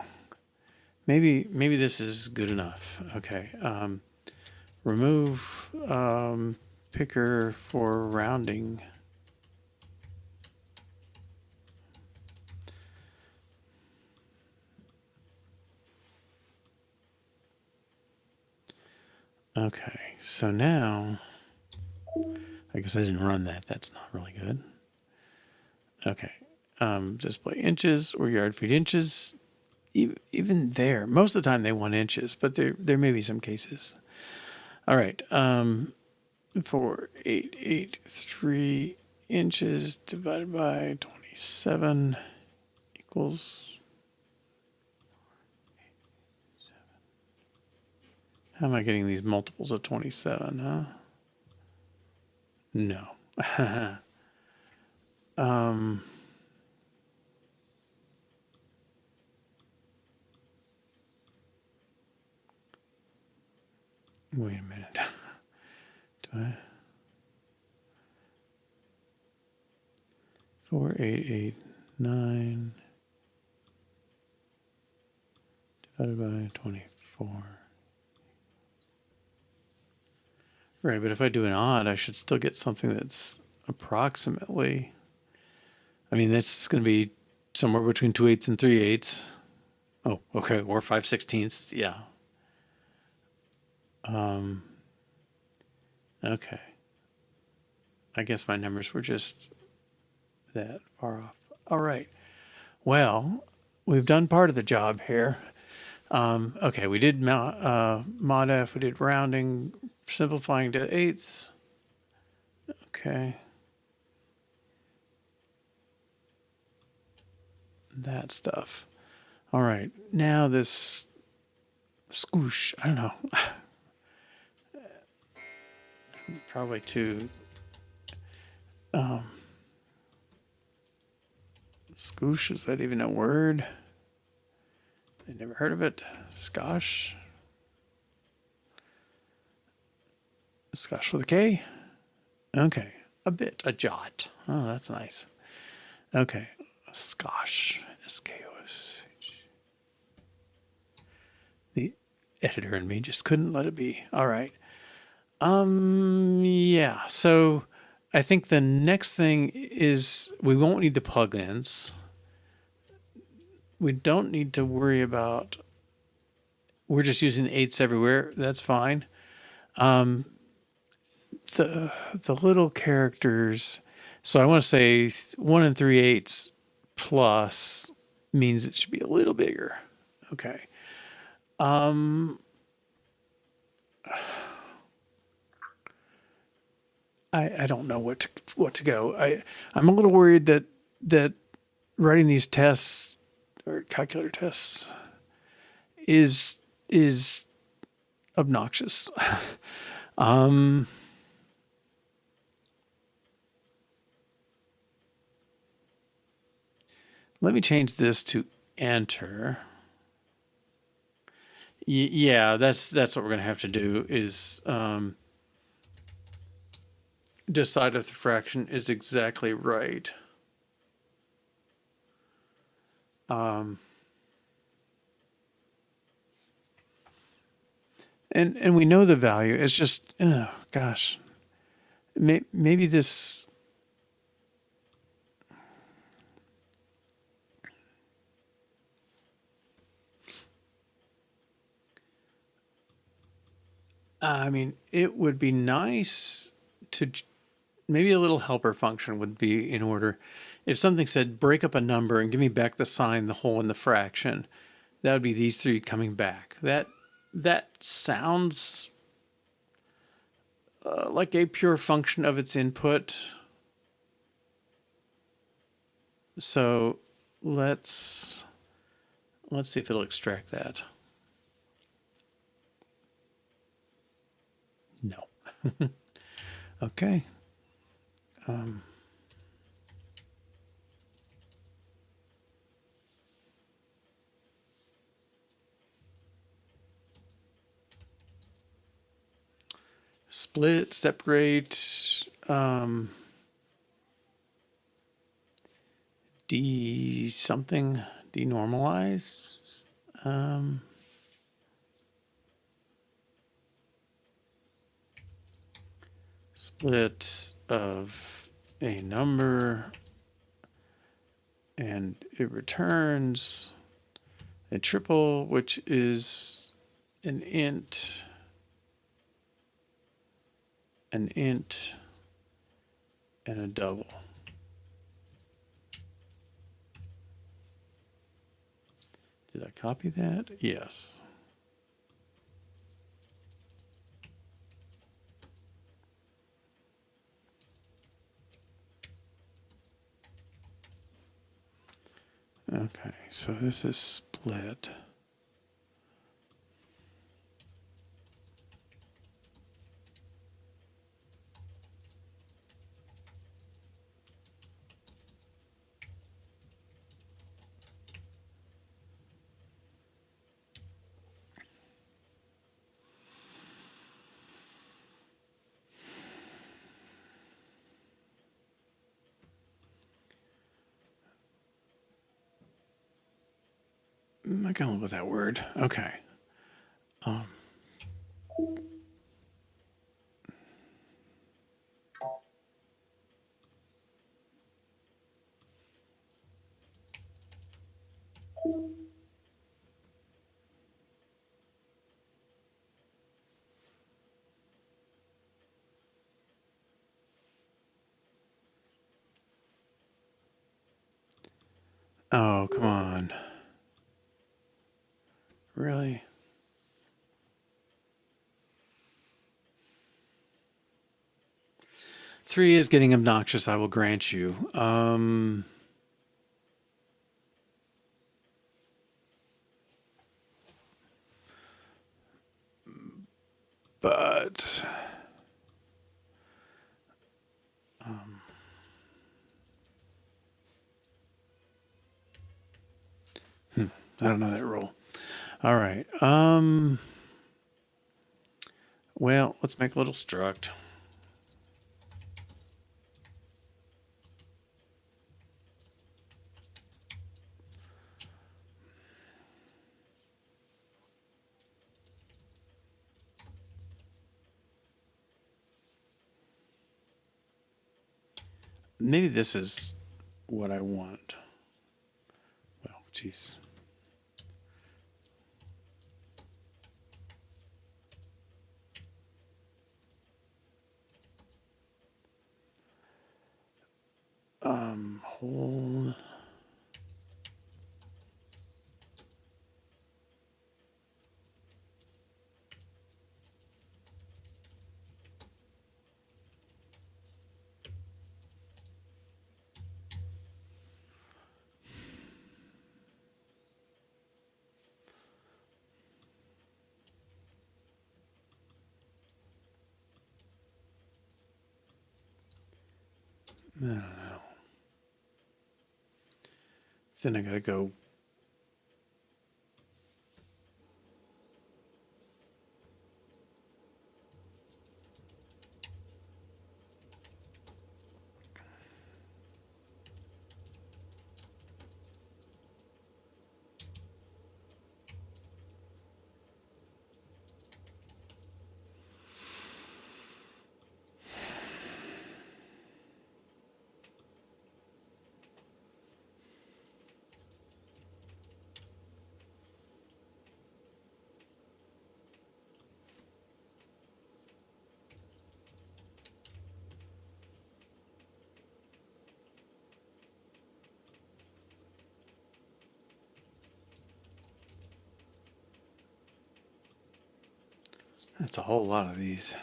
Maybe this is good enough. Okay. Remove picker for rounding. Okay, so now, I guess I didn't run that. That's not really good. Okay, display inches or yard feet inches. Even there, most of the time they want inches, but there may be some cases. All right, 4,883 inches divided by 27 equals. How am I getting these multiples of 27, huh? No. Wait a minute. Do I? 4,889 divided by 24. Right, but if I do an odd, I should still get something that's approximately. I mean, that's going to be somewhere between 2/8 and 3/8. Oh, okay, or 5/16. Yeah. Okay. I guess my numbers were just that far off. All right. Well, we've done part of the job here. Okay, we did modf, we did rounding, simplifying to eighths. Okay. That stuff. All right, now this skosh, I don't know. Probably too. Skosh, is that even a word? I never heard of it. Skosh. Skosh with a K. Okay, a bit, a jot. Oh, that's nice. Okay, skosh. S-K-O-S-H. The editor and me just couldn't let it be. All right. Yeah. So I think the next thing is we won't need the plugins. We don't need to worry about. We're just using eighths everywhere. That's fine. The little characters. So I want to say 1 3/8 plus means it should be a little bigger. Okay. I don't know what to go. I'm a little worried that writing these tests or calculator tests is obnoxious. Let me change this to enter. Yeah, that's what we're gonna have to do is decide if the fraction is exactly right. And we know the value. It's just, oh gosh, maybe this. I mean, it would be nice to maybe a little helper function would be in order. If something said break up a number and give me back the sign, the whole, and the fraction, that would be these three coming back. That sounds like a pure function of its input. So let's see if it'll extract that. No. Okay. split, separate, something, denormalize. Split of a number, and it returns a triple, which is an int, and a double. Did I copy that? Yes. Okay, so this is split. I can't live with that word. Okay. Oh, come on. Really? Three is getting obnoxious, I will grant you. But I don't know that rule. All right. Well, let's make a little struct. Maybe this is what I want. Well, jeez. Hold. I don't know. Then I gotta go. That's a whole lot of these.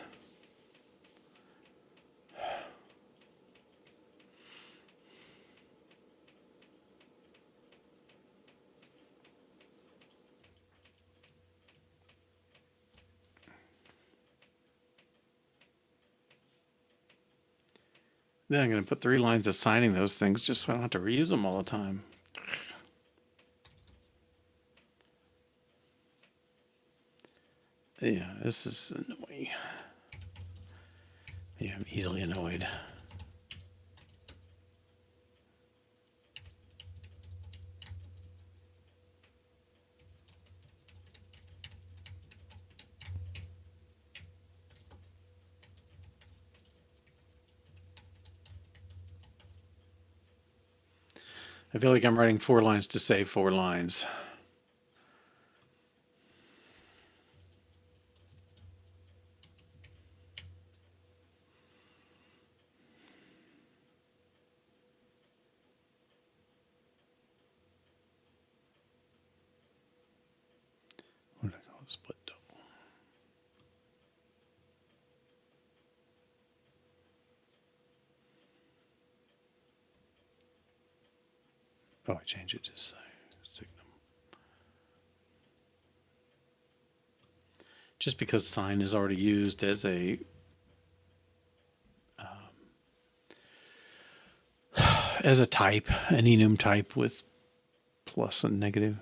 Then I'm going to put 3 lines assigning those things just so I don't have to reuse them all the time. Yeah, this is annoying. Yeah, I'm easily annoyed. I feel like I'm writing 4 lines to save 4 lines. What do I call it? Split double. Oh, I changed it to signum. Just because sign is already used as a type, an enum type with plus and negative.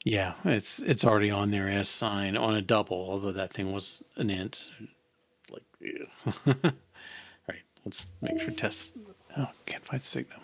Yeah, it's already on there as sign on a double, although that thing was an int. Like, yeah. All right, let's make sure test. Oh, can't find signum.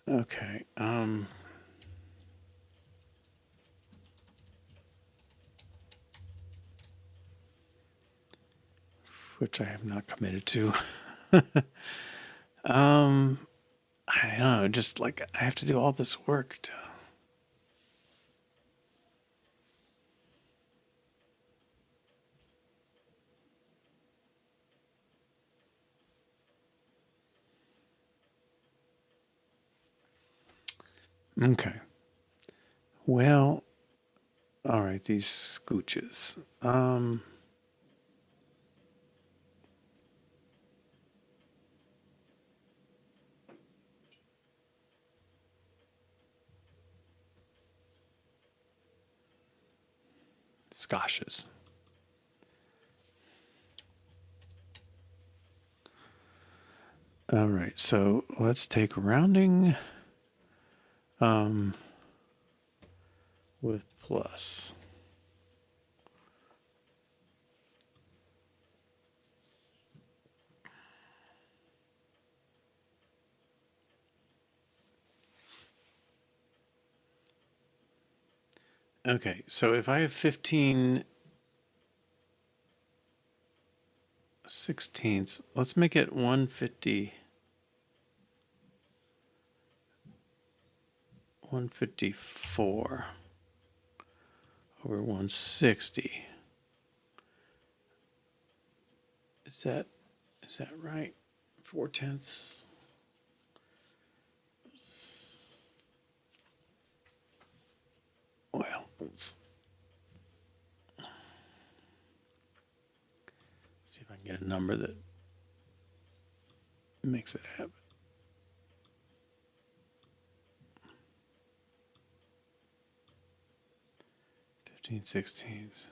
Okay. Which I have not committed to. I don't know, just like I have to do all this work to. Okay. Well, all right, these scooches. Skoshes. All right, so let's take rounding with plus. Okay, so if I have 15 sixteenths, let's make it 150. 154 over 160. Is that right? 4/10. Well, let's see if I can get a number that makes it happen. 15/16.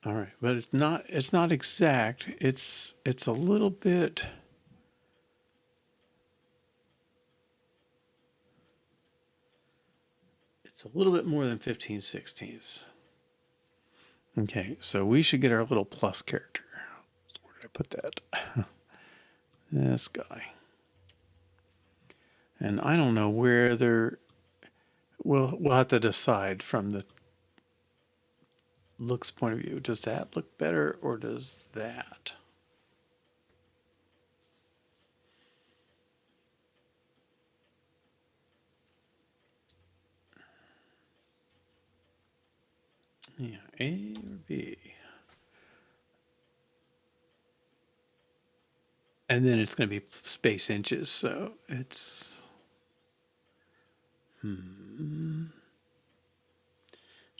All right, but it's not exact. It's a little bit. It's a little bit more than 15/16. Okay, so we should get our little plus character. Where did I put that? This guy. And I don't know whether we'll have to decide from the looks point of view. Does that look better or does that? Yeah, A or B. And then it's going to be space inches, so it's...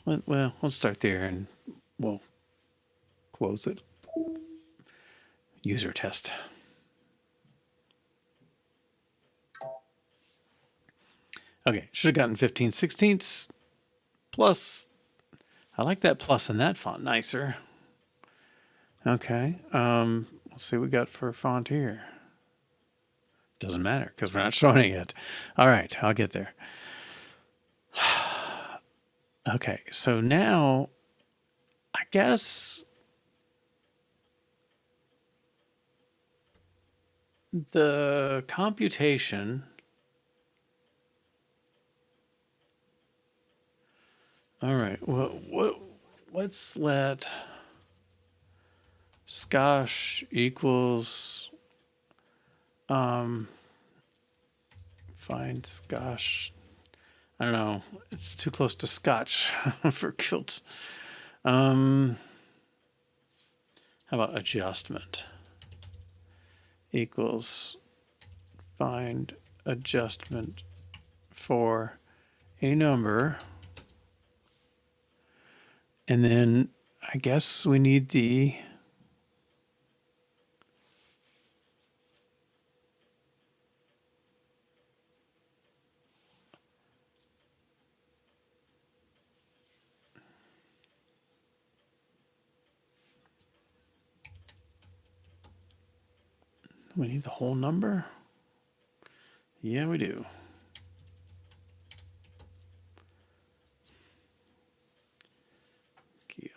Well, we'll start there and we'll close it. User test. Okay, should have gotten 15/16 plus. I like that plus in that font nicer. Okay, let's see what we got for a font here. Doesn't matter because we're not showing it yet. All right, I'll get there. Okay, so now I guess the computation. All right, well, let's let skosh equals find skosh. I don't know. It's too close to Scotch for kilt. How about adjustment equals find adjustment for a number. And then I guess we need the whole number. Yeah, we do.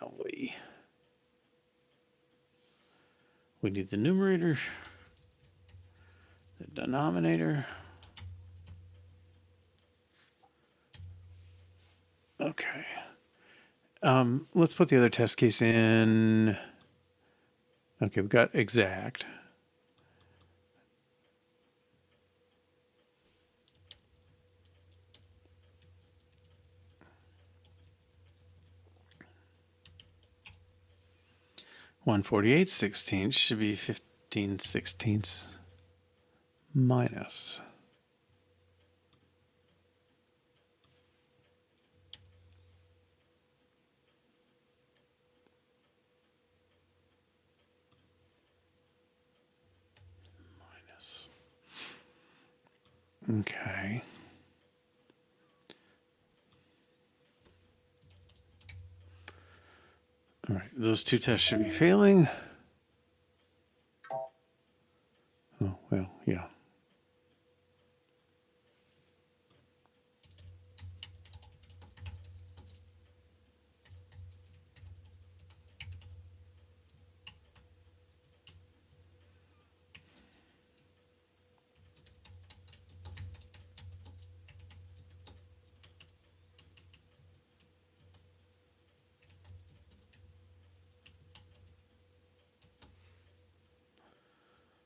Golly. We need the numerator, the denominator. Okay. Let's put the other test case in. Okay, we've got exact. (148/16) should be 15/16 minus. Okay. All right, those two tests should be failing. Oh, well, yeah.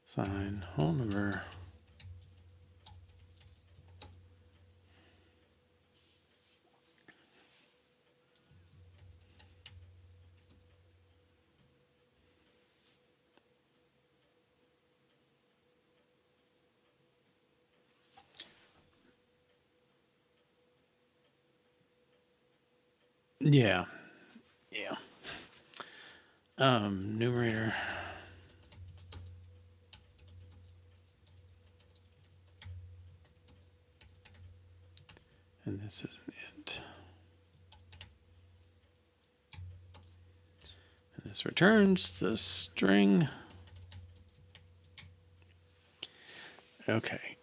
Sign whole number. Yeah. Yeah. Numerator. And this is an int. And this returns the string. Okay.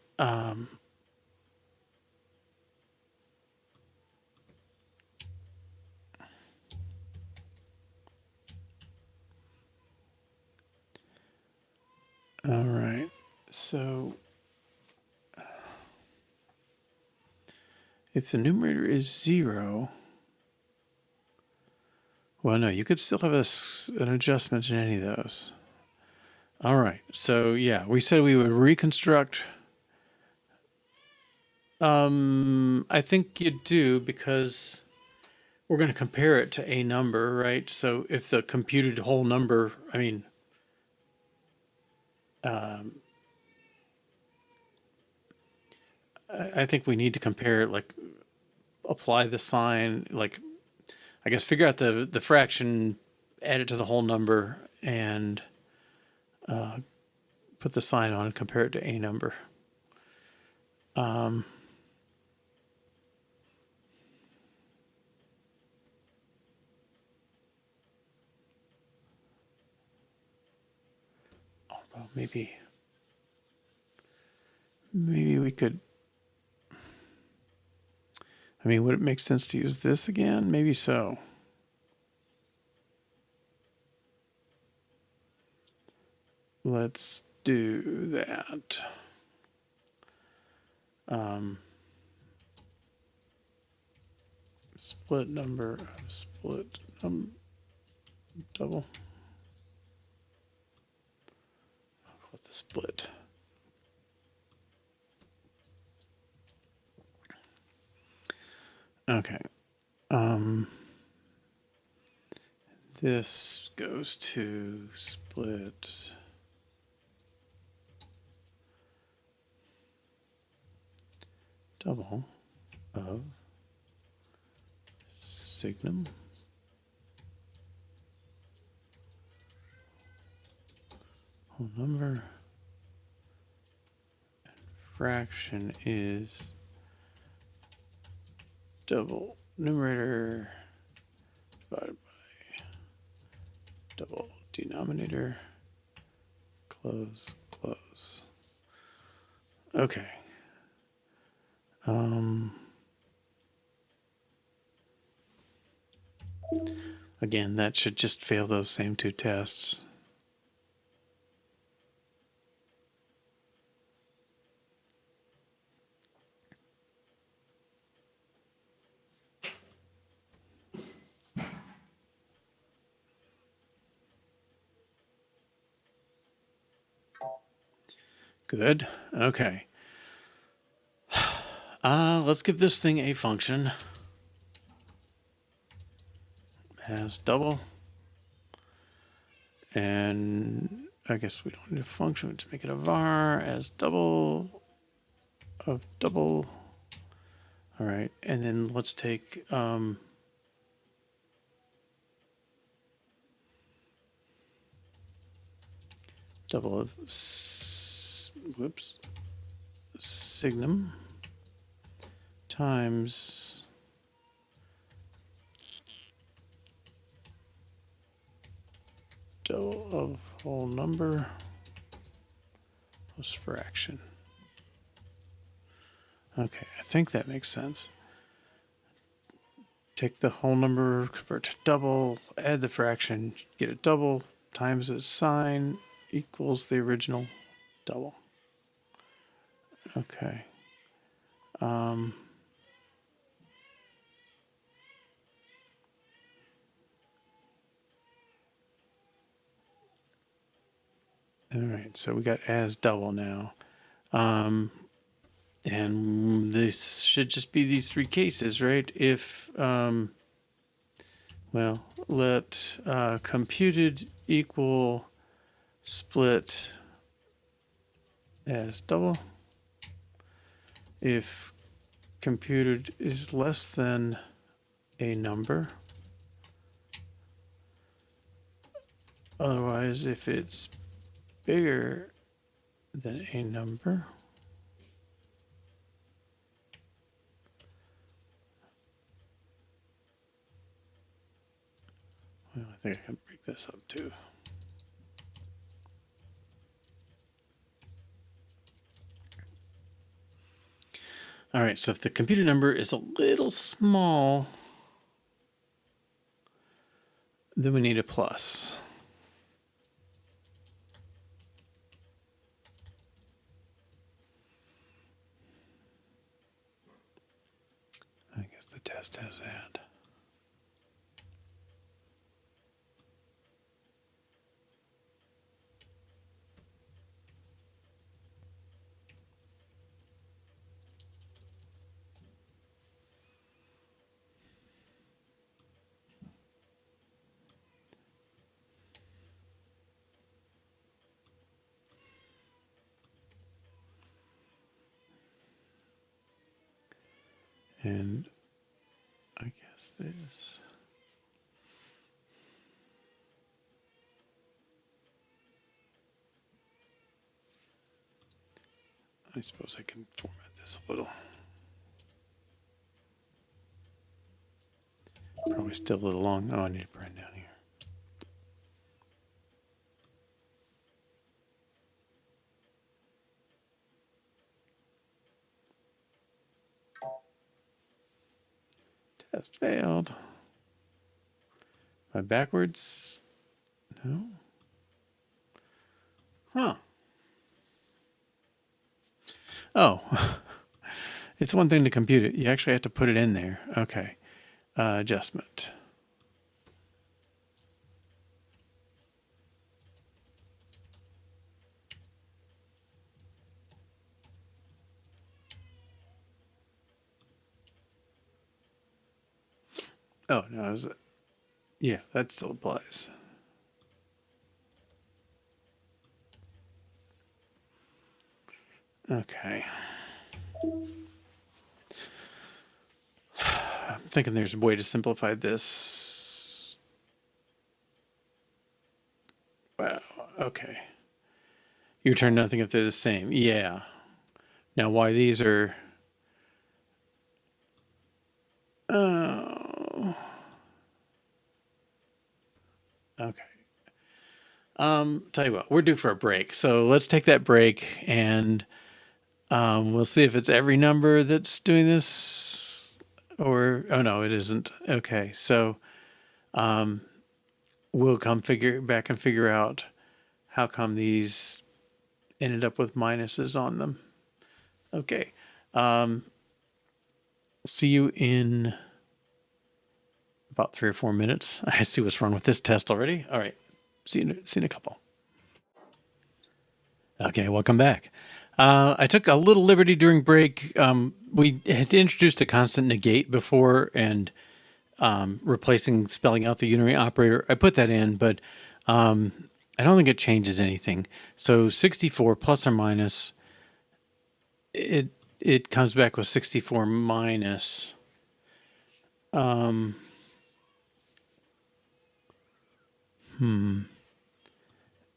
All right. So if the numerator is 0, well, no, you could still have an adjustment in any of those. All right. So, yeah, we said we would reconstruct. I think you do because we're going to compare it to a number, right? So if the computed whole number, I mean, I think we need to compare it, like apply the sign, like I guess figure out the fraction, add it to the whole number, and put the sign on and compare it to a number. Well, maybe we could. I mean, would it make sense to use this again? Maybe so. Let's do that. Split number of split double. I'll call it the split. Okay. This goes to split double of signum whole number, and fraction is double numerator divided by double denominator, close. Okay. Again, that should just fail those same two tests. Good. Okay. Let's give this thing a function as double. And I guess we don't need a function to make it a var as double of double. All right. And then let's take double of signum times double of whole number plus fraction. Okay, I think that makes sense. Take the whole number, convert to double, add the fraction, get a double, times its sign equals the original double. Okay. All right, so we got as double now. And this should just be these three cases, right? If, well, let computed equal split as double. If computed is less than a number. Otherwise, if it's bigger than a number, well, I think I can break this up too. All right, so if the computed number is a little small, then we need a plus. I guess the test has that. And I guess this. I suppose I can format this a little. Probably still a little long. Oh, I need to print down here. Test failed. Am I backwards? No. Huh. Oh. It's one thing to compute it. You actually have to put it in there. Okay. Adjustment. Oh, no. It was, yeah, that still applies. Okay. I'm thinking there's a way to simplify this. Wow. Okay. You return nothing if they're the same. Yeah. Now, why these are... Oh. Okay. Tell you what, we're due for a break. So let's take that break and we'll see if it's every number that's doing this or, oh no, it isn't. Okay. So we'll come back and figure out how come these ended up with minuses on them. Okay. See you in about 3 or 4 minutes. I see what's wrong with this test already. All right. See you in a couple. Okay, welcome back. I took a little liberty during break. We had introduced a constant negate before and replacing spelling out the unary operator. I put that in, but I don't think it changes anything. So 64 plus or minus, it comes back with 64 minus.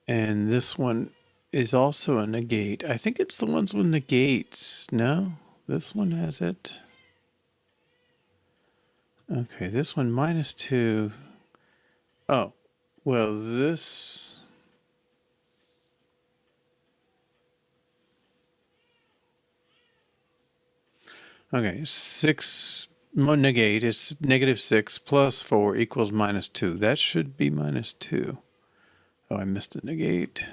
And this one is also a negate. I think it's the ones with negates. No, this one has it. Okay, this one -2. Oh, well, this... Okay, 6 negate is -6 plus 4 equals -2. That should be -2. Oh, I missed a negate.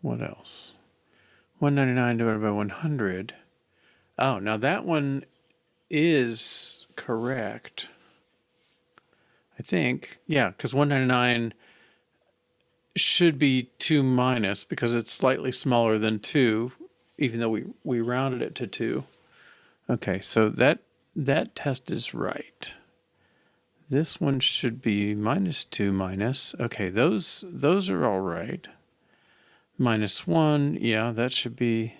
What else? 199 divided by 100. Oh, now that one is correct. I think, yeah, because 199 should be 2 minus because it's slightly smaller than 2, even though we rounded it to 2. Okay, so that test is right. This one should be -2 minus. Okay, those are all right. -1, yeah, that should be...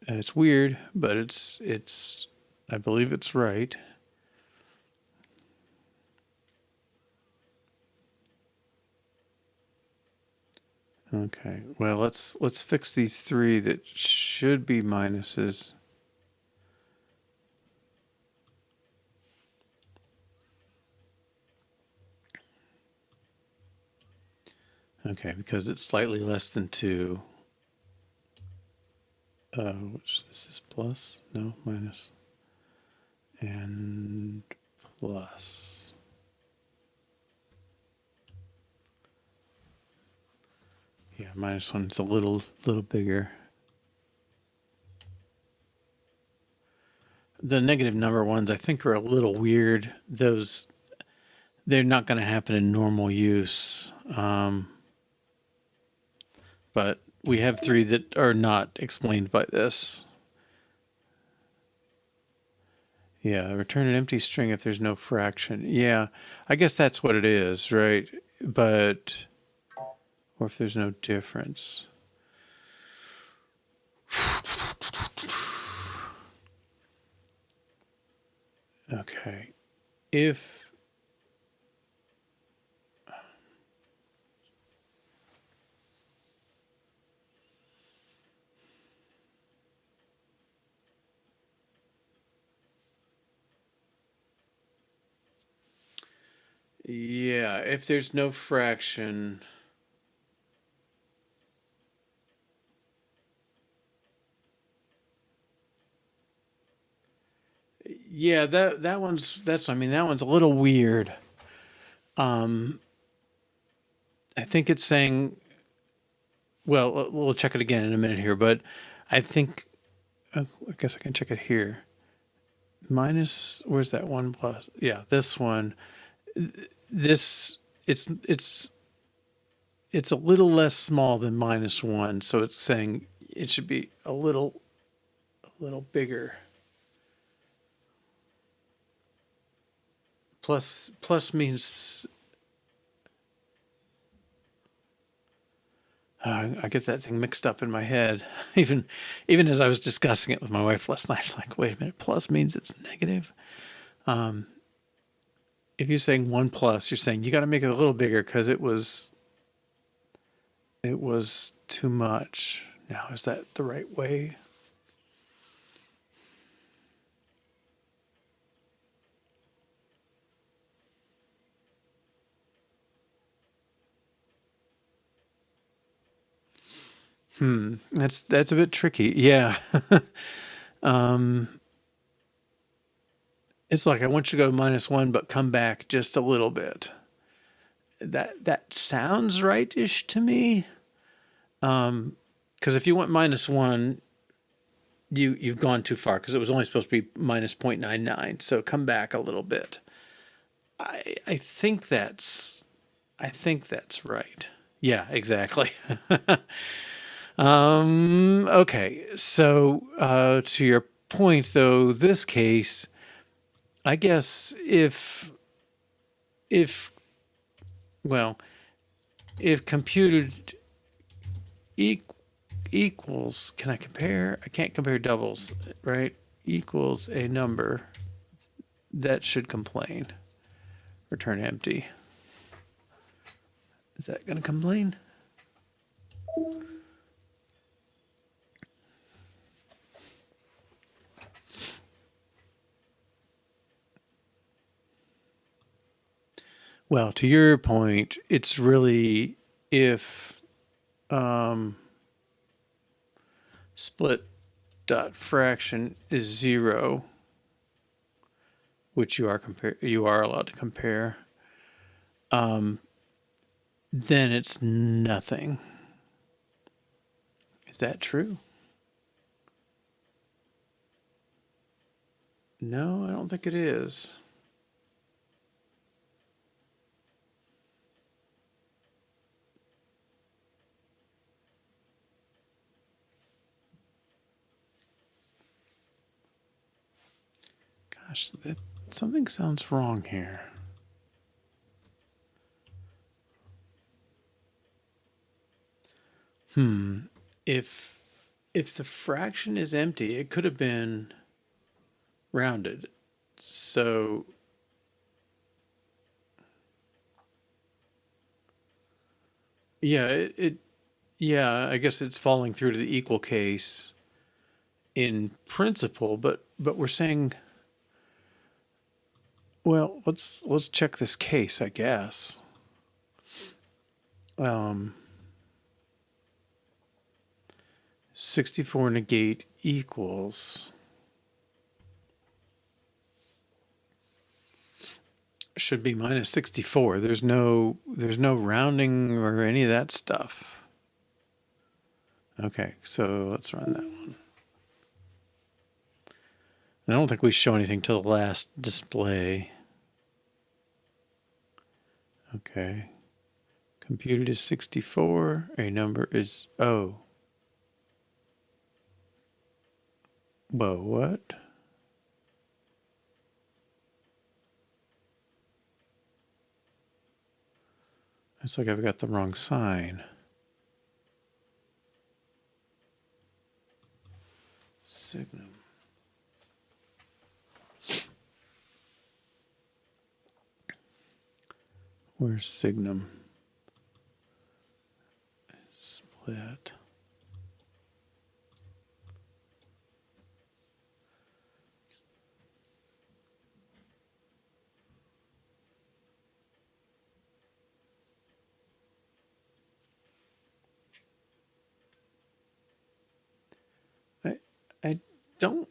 It's weird, but it's I believe it's right. Okay, well, let's fix these 3 that should be minuses. Okay, because it's slightly less than 2. Which this is plus? No, minus. And plus. Yeah, -1's a little bigger. The negative number ones I think are a little weird. Those, they're not going to happen in normal use. But we have 3 that are not explained by this. Yeah, return an empty string if there's no fraction. Yeah, I guess that's what it is, right? But or if there's no difference. Okay. If yeah, if there's no fraction, yeah, that one's that's I mean that one's a little weird. Um, I think it's saying, well, we'll check it again in a minute here, but I think I guess I can check it here. Minus, where's that one plus? Yeah, this one. This it's a little less small than -1, so it's saying it should be a little bigger. Plus means I get that thing mixed up in my head. Even as I was discussing it with my wife last night, like, wait a minute, plus means it's negative. If you're saying 1 plus, you're saying you got to make it a little bigger because it was too much. Now, is that the right way? That's a bit tricky. Yeah. It's like I want you to go to -1, but come back just a little bit. That sounds right-ish to me. Because if you went -1, you've gone too far because it was only supposed to be -0.99. So come back a little bit. I think that's right. Yeah, exactly. Okay, so to your point, though, this case, I guess if well, if computed equals, can I compare? I can't compare doubles, right? Equals a number that should complain. Return empty. Is that going to complain? Well, to your point, it's really if split dot fraction is 0, which you are allowed to compare, then it's nothing. Is that true? No, I don't think it is. Gosh, something sounds wrong here. If the fraction is empty, it could have been rounded. So yeah, yeah, I guess it's falling through to the equal case in principle, but we're saying, well, let's check this case, I guess. 64 negate equals should be -64. There's no rounding or any of that stuff. Okay, so let's run that one. I don't think we show anything till the last display. Okay. Computed is 64. A number is O. Whoa, what? It's like I've got the wrong sign. signum. Where's signum? Split. I don't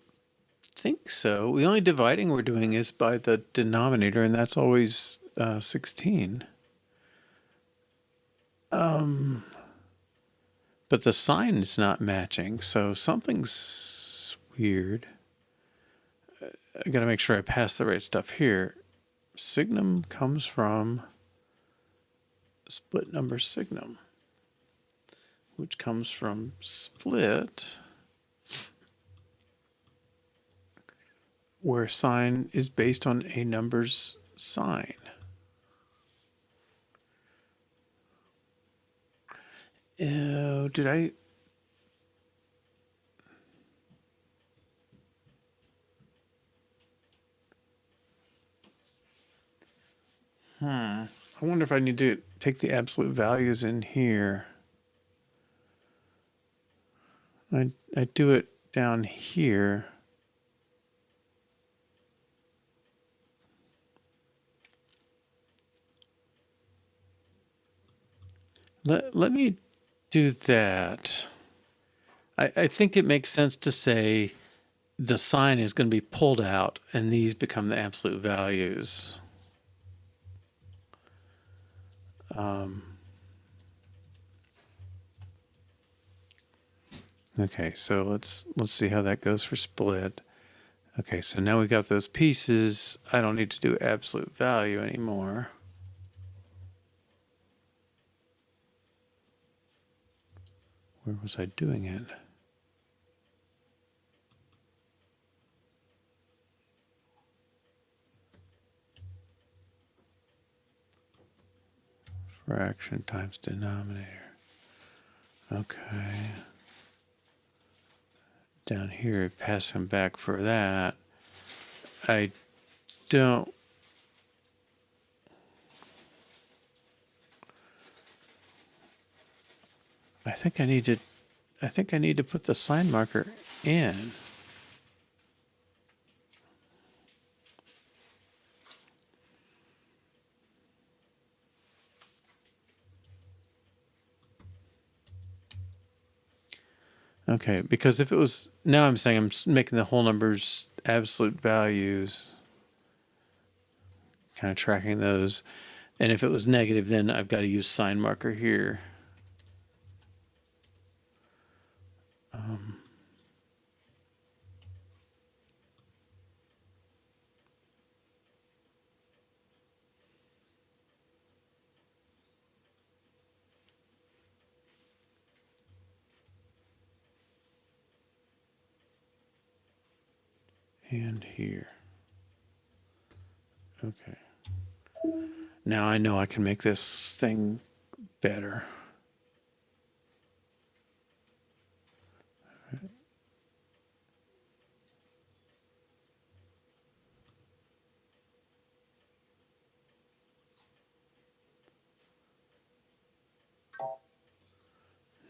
think so. The only dividing we're doing is by the denominator, and that's always 16. But the sign is not matching, so something's weird. I gotta make sure I pass the right stuff here. Signum comes from split number signum, which comes from split, where sign is based on a number's sign. Oh, did I? I wonder if I need to take the absolute values in here. I do it down here. Let me do that. I think it makes sense to say the sign is going to be pulled out and these become the absolute values. Okay, so let's see how that goes for split. Okay, so now we got those pieces. I don't need to do absolute value anymore. Where was I doing it? Fraction times denominator. Okay. Down here, pass them back for that. I don't. I think I need to put the sign marker in. Okay, because if it was, now I'm saying I'm making the whole numbers absolute values, kind of tracking those. And if it was negative, then I've got to use sign marker here. And here. Okay. Now I know I can make this thing better.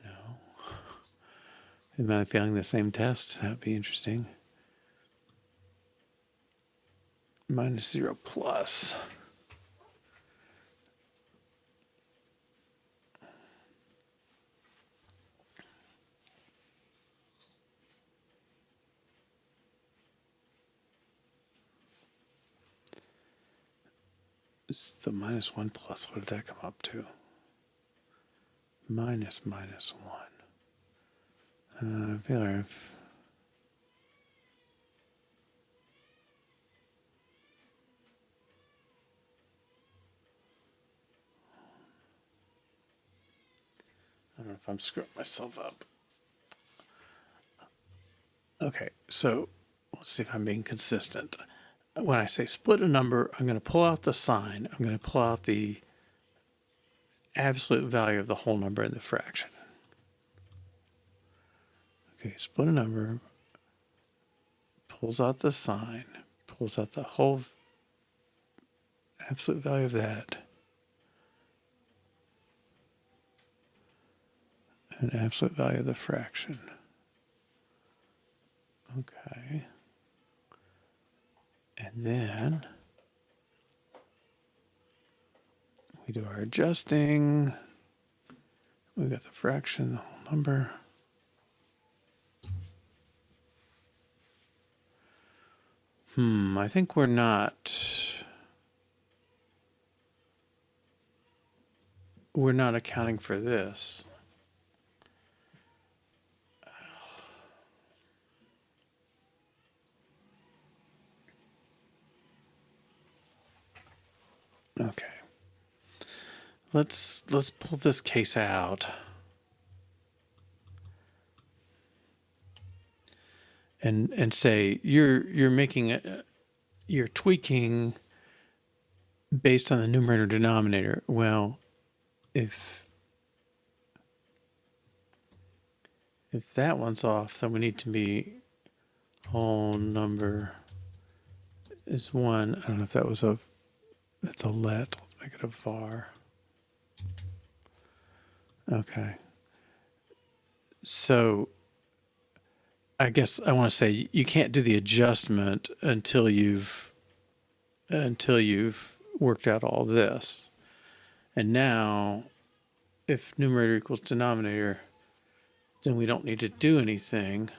No. Am I failing the same test? That'd be interesting. Minus 0 plus. It's the minus 1 plus. What did that come up to? Minus 1. I feel like I don't know if I'm screwing myself up. Okay, so let's see if I'm being consistent. When I say split a number, I'm going to pull out the sign. I'm going to pull out the absolute value of the whole number in the fraction. Okay, split a number, pulls out the sign, pulls out the whole absolute value of that, and absolute value of the fraction. Okay. And then we do our adjusting. We got the fraction, the whole number. I think we're not accounting for this. Okay. Let's pull this case out. And say you're making you're tweaking based on the numerator denominator. Well, if that one's off, then we need to be whole number is 1. I don't know if that was that's a let. Let's make it a var. Okay. So I guess I want to say you can't do the adjustment until you've worked out all this. And now, if numerator equals denominator, then we don't need to do anything.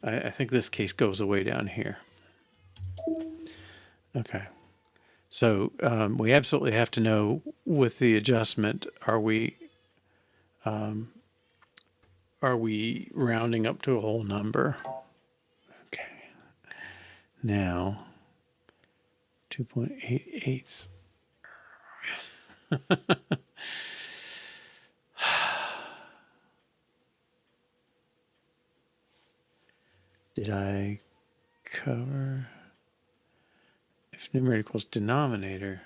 I think this case goes away down here. Okay. So we absolutely have to know with the adjustment, are we rounding up to a whole number? Okay. Now, 2.88. Did I cover if numerator equals denominator?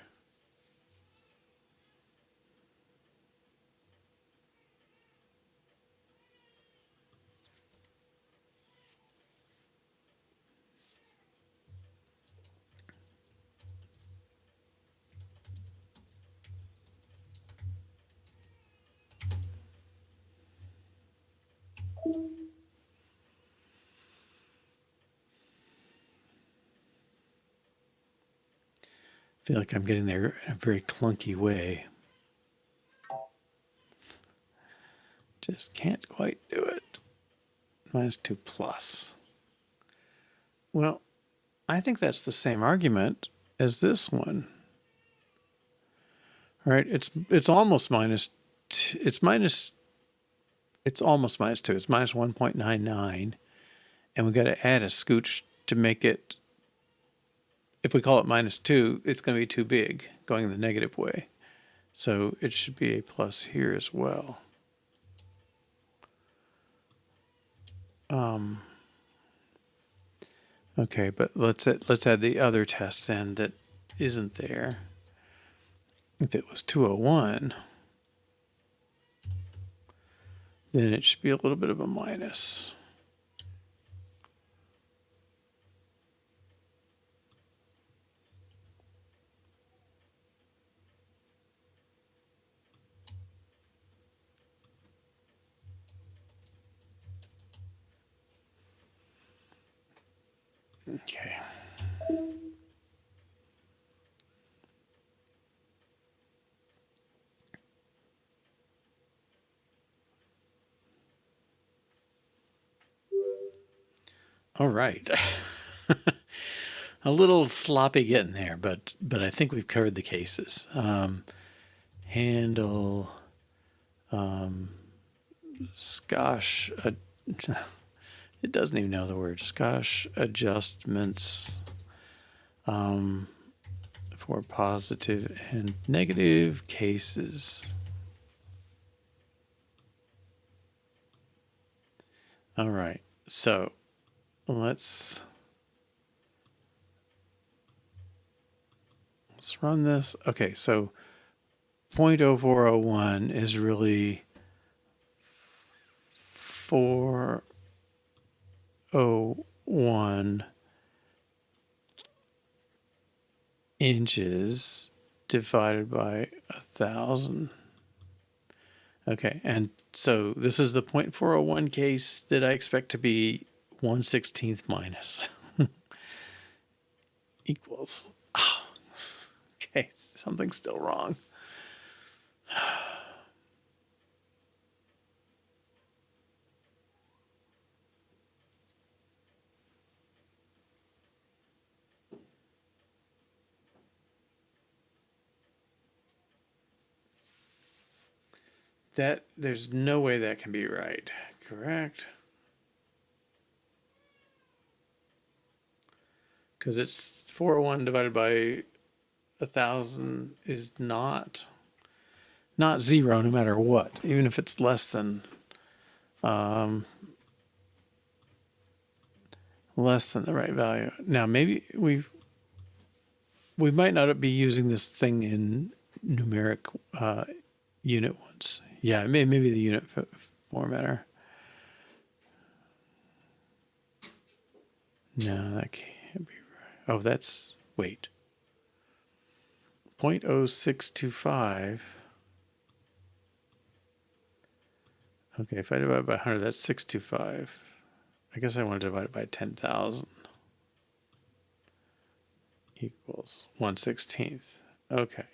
I feel like I'm getting there in a very clunky way. Just can't quite do it. -2 plus. Well, I think that's the same argument as this one. All right, it's almost minus. It's almost -2. It's -1.99, and we got to add a scooch to make it. If we call it -2, it's going to be too big, going the negative way. So it should be a plus here as well. Okay, but let's add the other test then that isn't there. If it was 201, then it should be a little bit of a minus. Okay. All right. A little sloppy getting there, but I think we've covered the cases. Handle, skosh, it doesn't even know the word, skosh adjustments for positive and negative cases. All right, so let's run this. Okay, so 0.0401 is really 401 inches divided by 1,000. Okay, and so this is the 0.401 case that I expect to be 1/16 minus equals. Oh, okay, something's still wrong. That there's no way that can be right, correct? Because it's 401 divided by 1,000 is not zero, no matter what, even if it's less than the right value. Now maybe we might not be using this thing in numeric unit ones. Yeah, maybe the unit formatter. No, that can't be right. Oh, that's, wait. 0.0625. Okay, if I divide it by 100, that's 625. I guess I want to divide it by 10,000. Equals 1/16. Okay.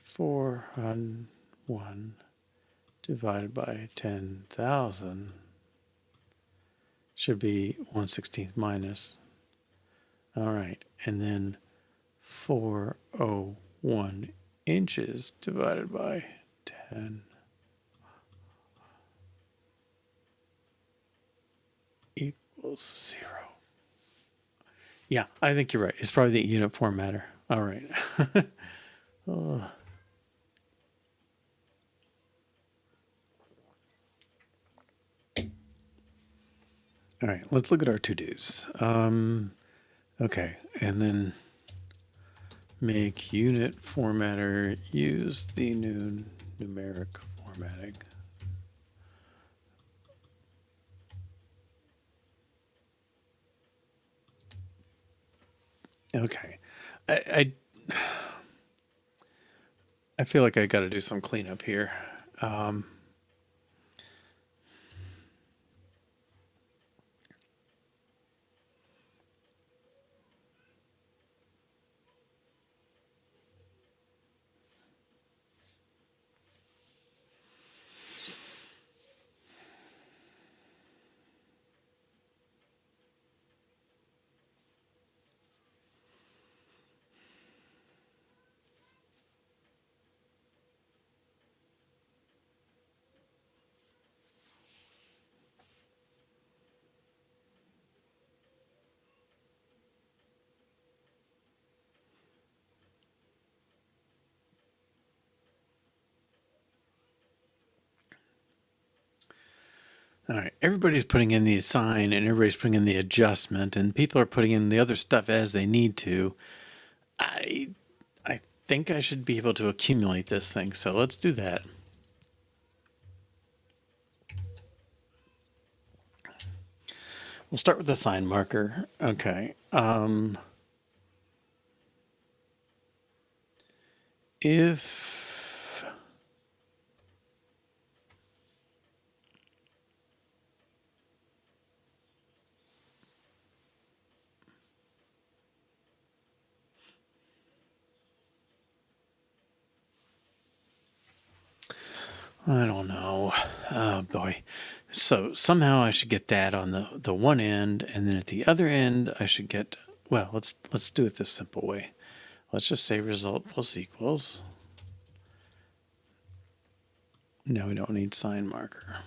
401 divided by 10,000 should be 1/16 minus. All right, and then 401 inches divided by 10 equals 0. Yeah, I think you're right. It's probably the unit formatter. All right. Oh. All right, let's look at our to-dos. Okay, and then make unit formatter use the new numeric formatting. Okay, I feel like I got to do some cleanup here. All right, everybody's putting in the assign and everybody's putting in the adjustment, and people are putting in the other stuff as they need to. I think I should be able to accumulate this thing, so let's do that. We'll start with the sign marker. Okay. If I don't know. Oh boy. So somehow I should get that on the one end, and then at the other end I should get, well, let's do it this simple way. Let's just say result plus equals. Now we don't need sign marker.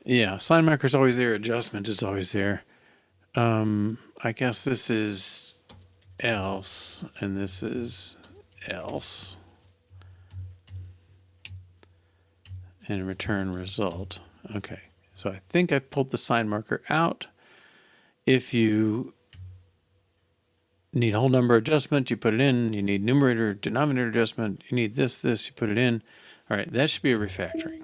Yeah, sign marker is always there. Adjustment is always there. I guess this is else, and this is else, and return result. Okay, so I think I pulled the sign marker out. If you need whole number adjustment, you put it in. You need numerator, denominator adjustment. You need this, you put it in. All right, that should be a refactoring.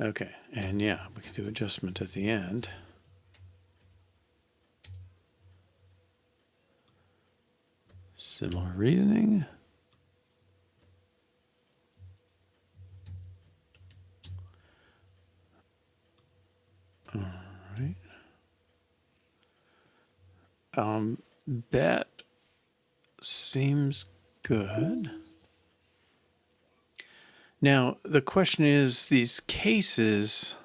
Okay, and yeah, we can do adjustment at the end. Similar reasoning. All right. That seems good. Now, the question is, these cases,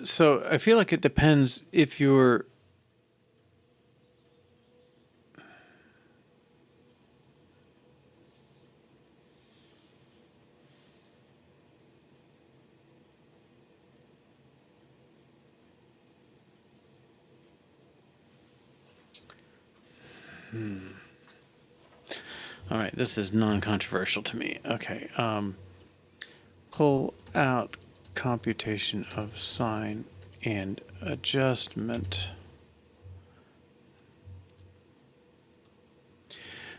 so I feel like it depends if you're, all right, this is non-controversial to me. Okay, pull out computation of sign and adjustment.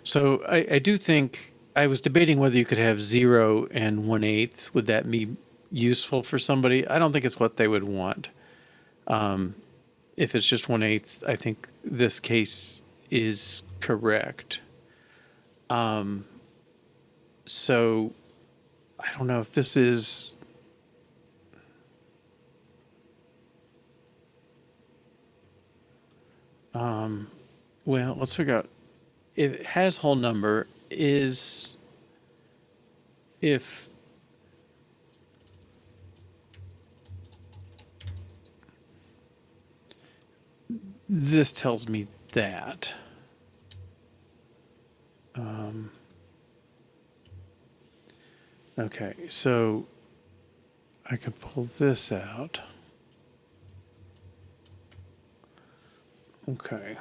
So I do think, I was debating whether you could have 0 and 1/8. Would that be useful for somebody? I don't think it's what they would want. If it's just 1/8, I think this case is correct. So I don't know if this is, well, let's figure out if it has whole number is if this tells me that. Okay, so I can pull this out. Okay.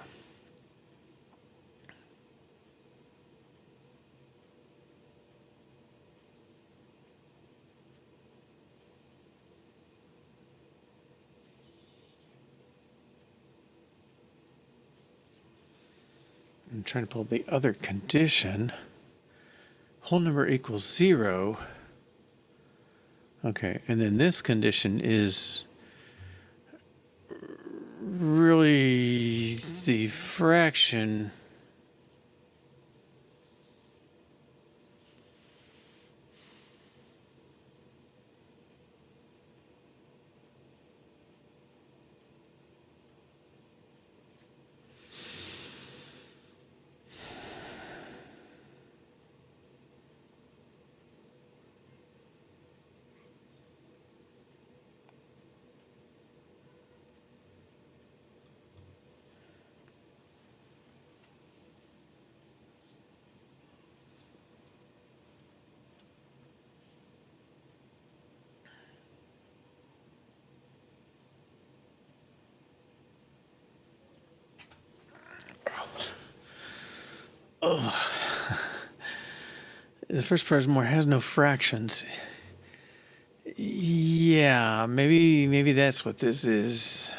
I'm trying to pull the other condition. Whole number equals 0. Okay, and then this condition is really the fraction. Oh, the first part more has no fractions. Yeah, maybe that's what this is.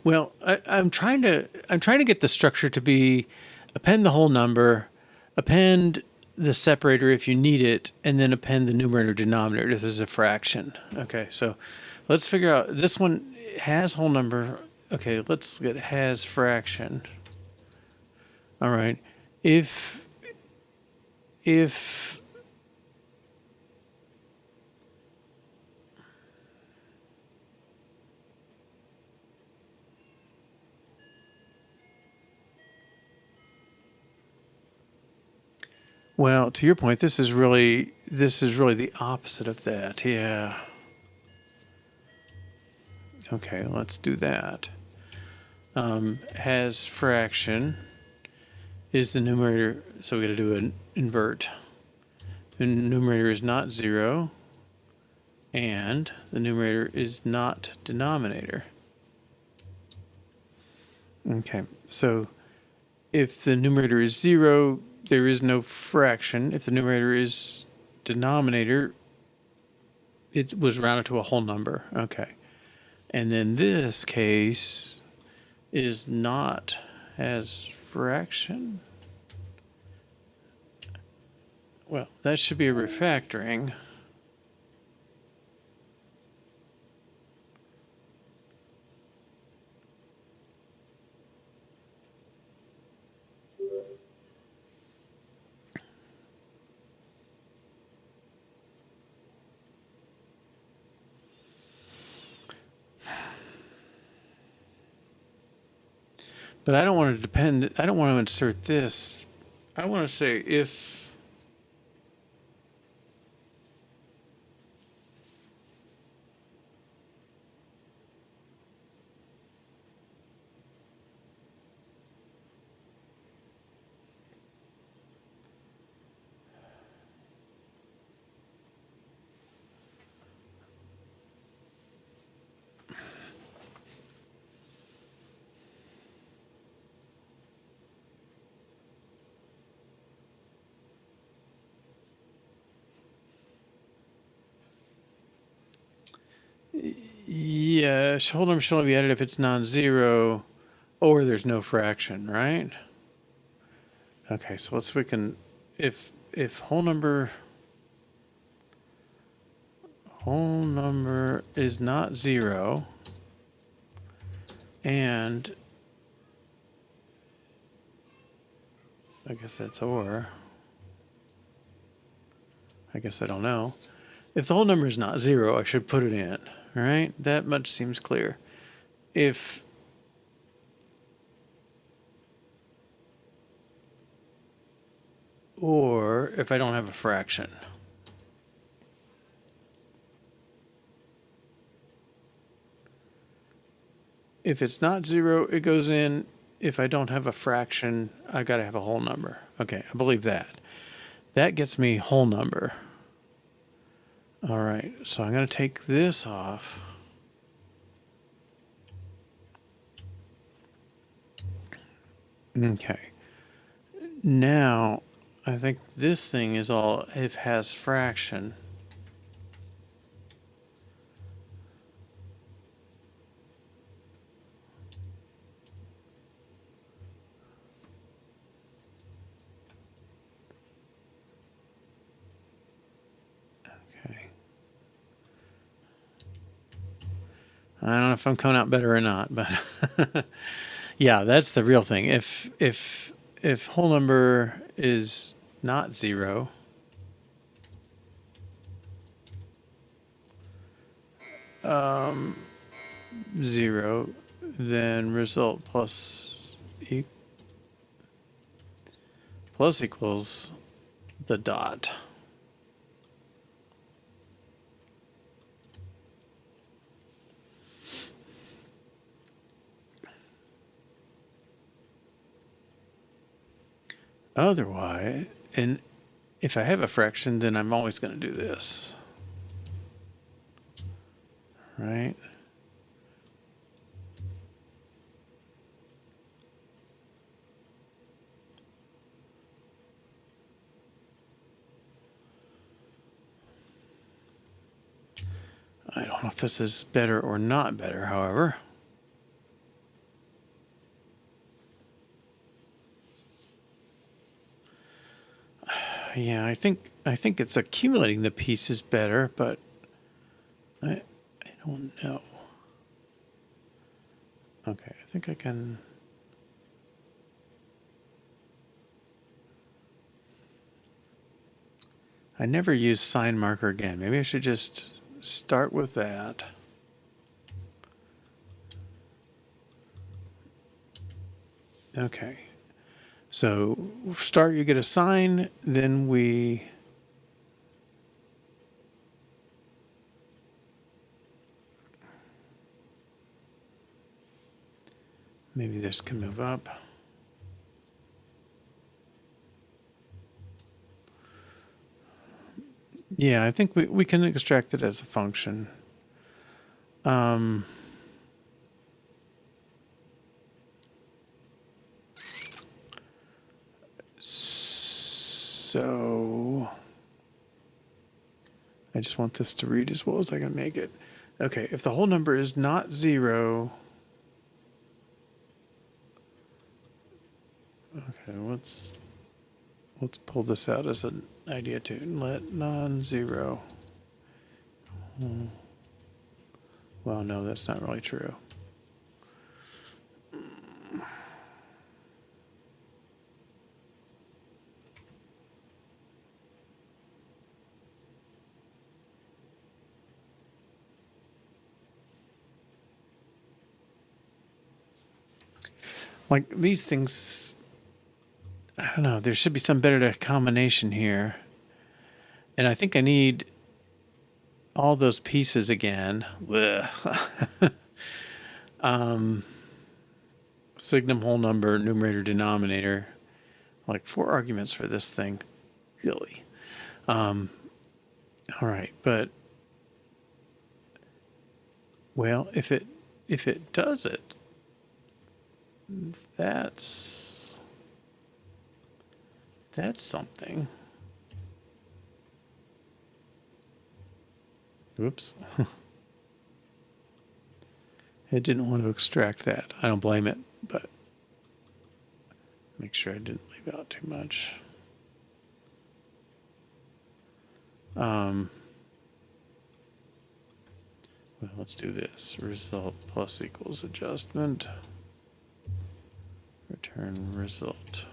Well, I'm trying to get the structure to be append the whole number, append the separator if you need it, and then append the numerator denominator if there's a fraction. Okay, so let's figure out, this one has whole number. Okay, let's get has fraction. All right, if Well, to your point, this is really the opposite of that. Yeah. Okay, let's do that. Has fraction is the numerator, so we got to do an invert. The numerator is not 0, and the numerator is not denominator. Okay, so if the numerator is 0, there is no fraction. If the numerator is denominator, it was rounded to a whole number. Okay. And then this case is not as fraction. Well, that should be a refactoring. But I don't want to depend, I don't want to insert this. I want to say if yeah, whole number should only be added if it's non-zero or there's no fraction, right? Okay, so let's we can if whole number is not 0 and I guess that's or. I guess I don't know. If the whole number is not 0, I should put it in, all right? That much seems clear. If I don't have a fraction. If it's not 0, it goes in. If I don't have a fraction, I got to have a whole number. Okay, I believe that. That gets me whole number. All right, so I'm going to take this off. Okay. Now, I think this thing is all, if has fraction. Okay. I don't know if I'm coming out better or not, but yeah, that's the real thing. If whole number is not 0, zero, then result plus equals the dot. Otherwise, and if I have a fraction, then I'm always going to do this, right? I don't know if this is better or not better, however. Yeah, I think it's accumulating the pieces better, but I don't know. Okay, I think I can. I never use sign marker again. Maybe I should just start with that. Okay. So start, you get a sign, then we maybe this can move up. Yeah, I think we can extract it as a function. So I just want this to read as well as I can make it. Okay, if the whole number is not 0, okay, let's pull this out as an idea too. Let non-zero. Well, no, that's not really true. Like these things, I don't know, there should be some better combination here. And I think I need all those pieces again. Signum, whole number, numerator, denominator. Like 4 arguments for this thing. Really. All right, but well, if it does it, that's something. Oops. It didn't want to extract that. I don't blame it, but make sure I didn't leave out too much. Well, let's do this. Result plus equals adjustment. Return result.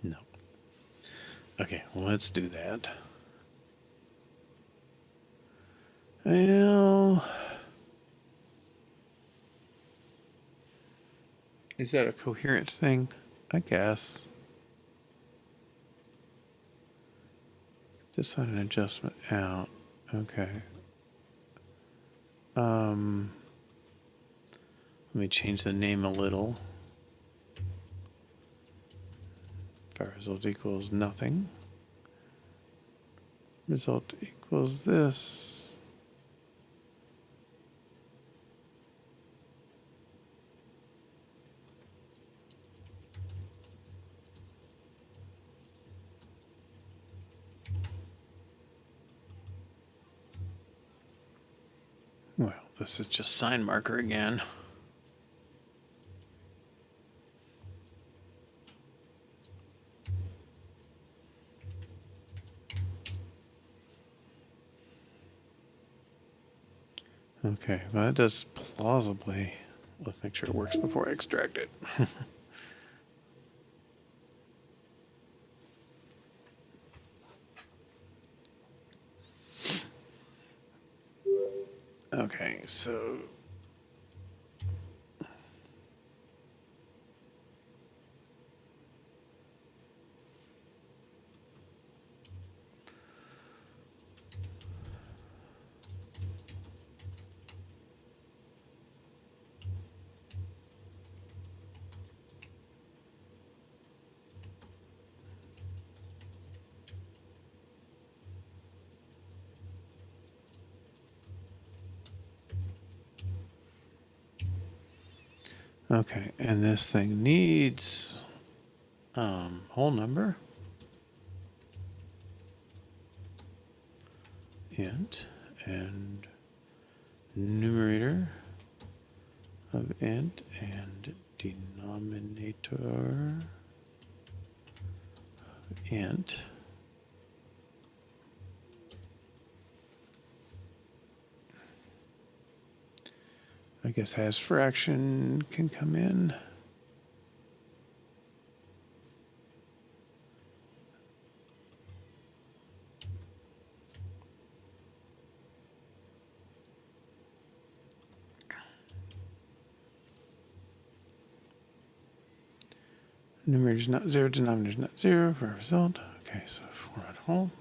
No. Okay, well, let's do that. Well, is that a coherent thing? I guess. Decide an adjustment out. Okay. Let me change the name a little. If result equals nothing. Result equals this. Well, this is just sign marker again. Okay, well, that does plausibly. Let's make sure it works before I extract it. Okay, so okay, and this thing needs whole number, int, and numerator of int, and denominator of int. I guess has fraction can come in. Numerator's not 0, denominator's not 0 for a result. Okay, so format whole.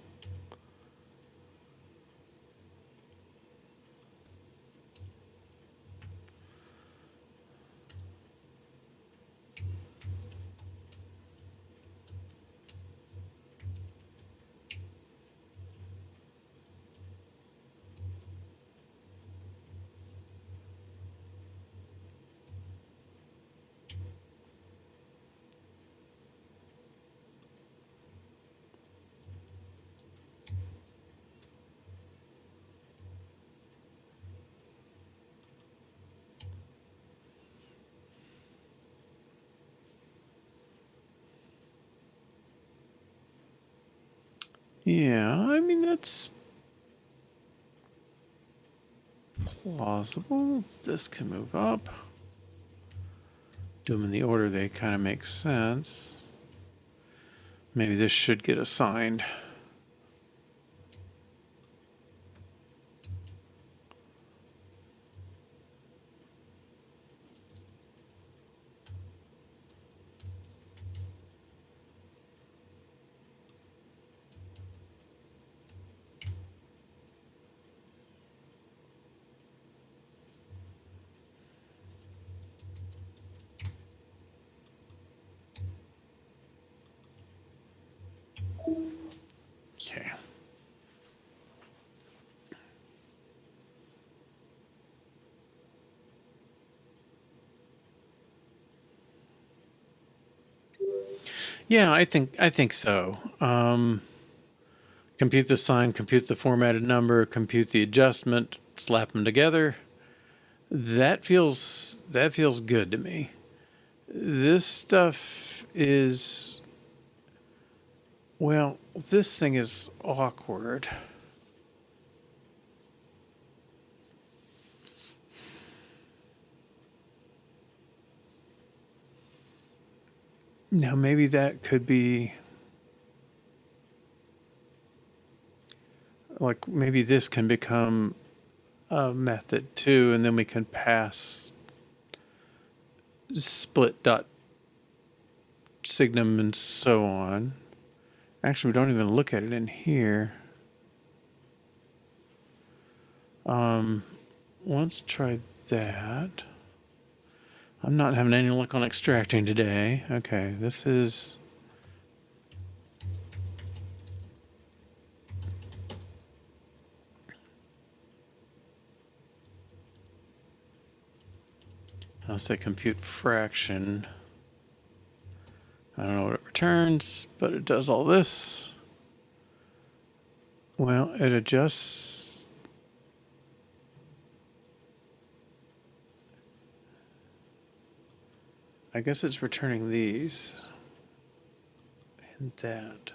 Yeah, I mean, that's plausible. This can move up. Do them in the order they kind of make sense. Maybe this should get assigned. Okay. Yeah, I think so. Compute the sign, compute the formatted number, compute the adjustment, slap them together. That feels good to me. This stuff is, well, this thing is awkward. Now maybe that could be like, maybe this can become a method too, and then we can pass split dot signum and so on. Actually, we don't even look at it in here. Let's try that. I'm not having any luck on extracting today. Okay, this is... I'll say compute fraction. I don't know what it returns, but it does all this. Well, it adjusts. I guess it's returning these and that.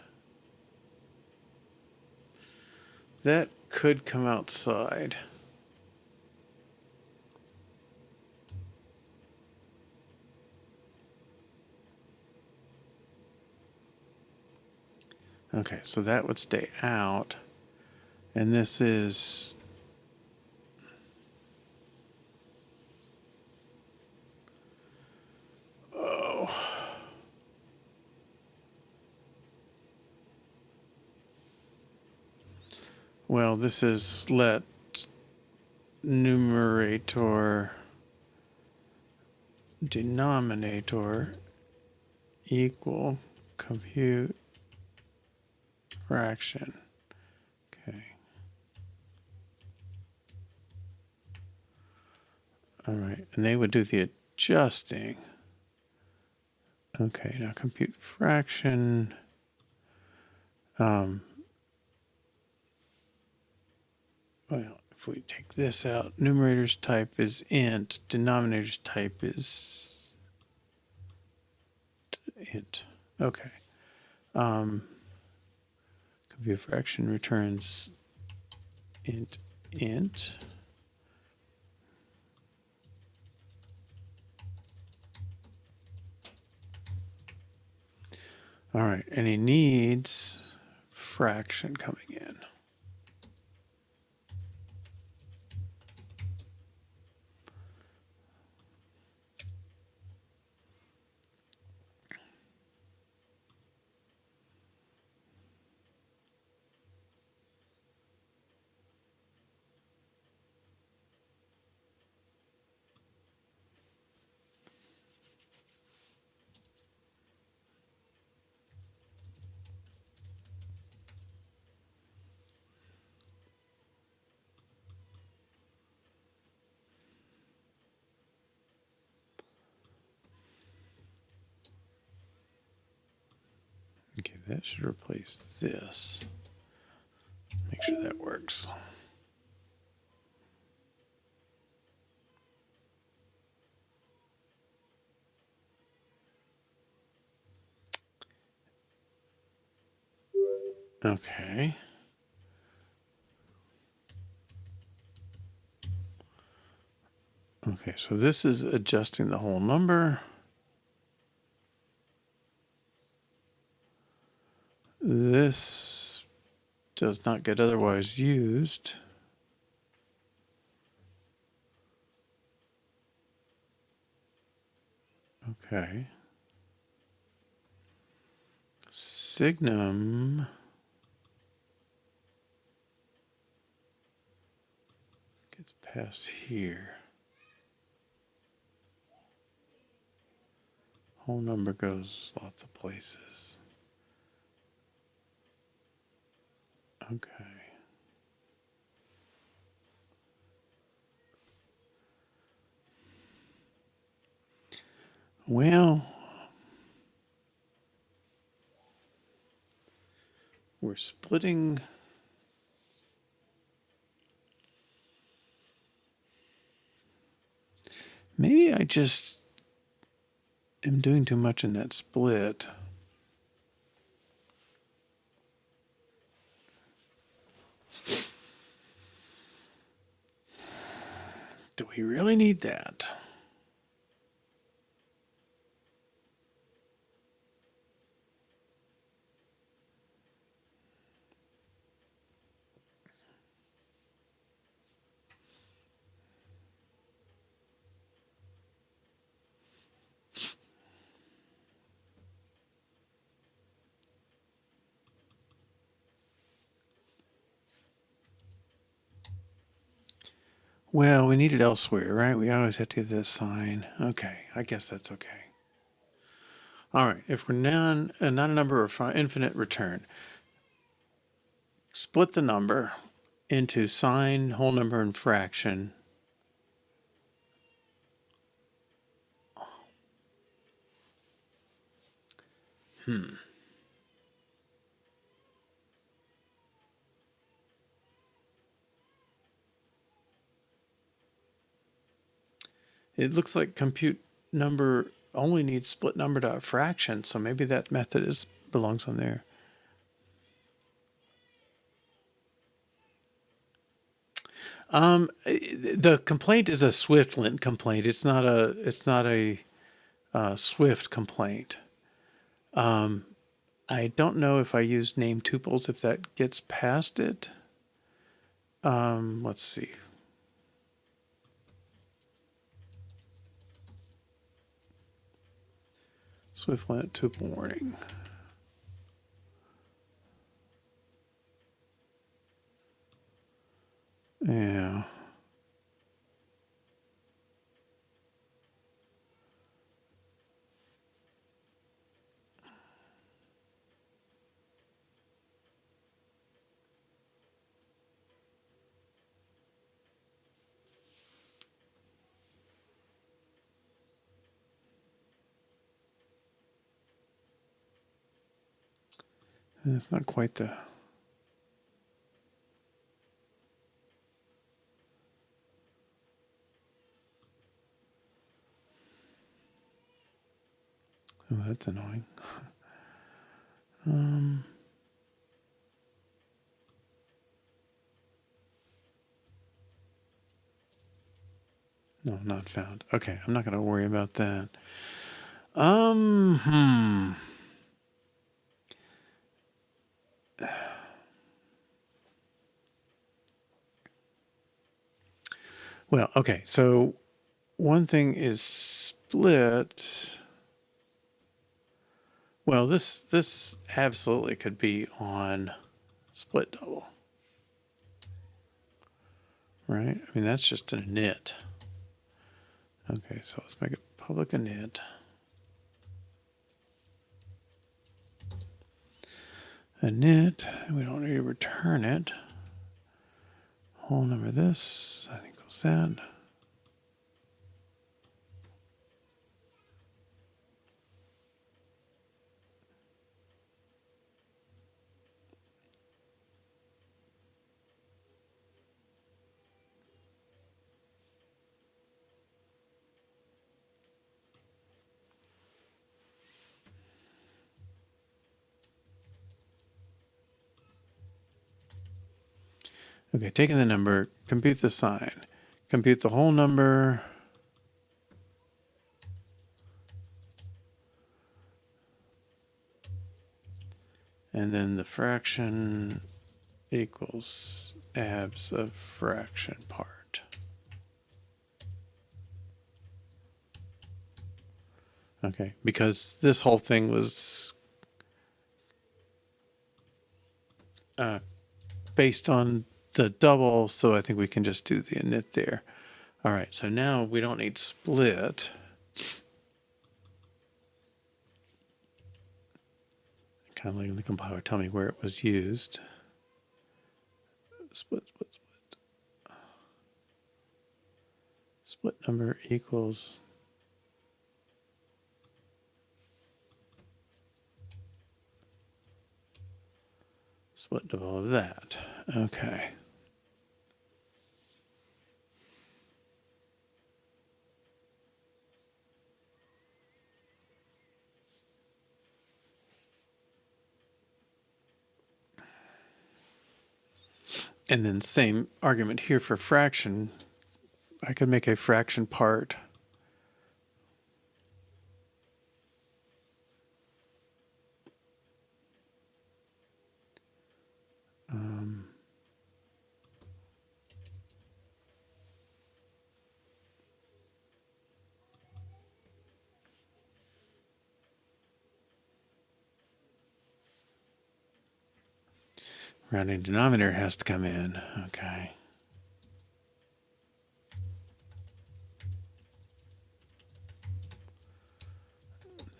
That could come outside. Okay, so that would stay out. And this is... Oh. Well, this is let numerator denominator equal compute fraction. Okay. All right, and they would do the adjusting. Okay, now compute fraction. Well, if we take this out, numerator's type is int, denominator's type is int. Okay. Compute fraction returns int. All right, and he needs fraction coming in. Okay, that should replace this. Make sure that works. Okay. Okay, so this is adjusting the whole number. This does not get otherwise used. Okay. Signum gets passed here. Whole number goes lots of places. Okay. Well, we're splitting. Maybe I just am doing too much in that split. Do we really need that? Well, we need it elsewhere, right? We always have to get this sign. Okay, I guess that's okay. All right, if we're not a number or infinite return, split the number into sign, whole number, and fraction. It looks like compute number only needs split number dot fraction, so maybe that method belongs on there. The complaint is a Swift-lint complaint. It's not a Swift complaint. I don't know if I use name tuples if that gets past it. Let's see. Swift-lint tuple warning. Yeah. It's not quite the... Oh, that's annoying. No, not found. Okay, I'm not going to worry about that. Well, okay, so one thing is split. Well, this absolutely could be on split double. Right? I mean, that's just a init. Okay, so let's make it public init. Init, we don't need to return it. Whole number this, that equals that. Okay, taking the number, compute the sign. Compute the whole number. And then the fraction equals abs of fraction part. Okay, because this whole thing was based on the double, so I think we can just do the init there. All right, so now we don't need split. Kind of letting the compiler tell me where it was used. Split. Split number equals split of all of that. Okay. And then same argument here for fraction. I could make a fraction part. Rounding denominator has to come in. Okay.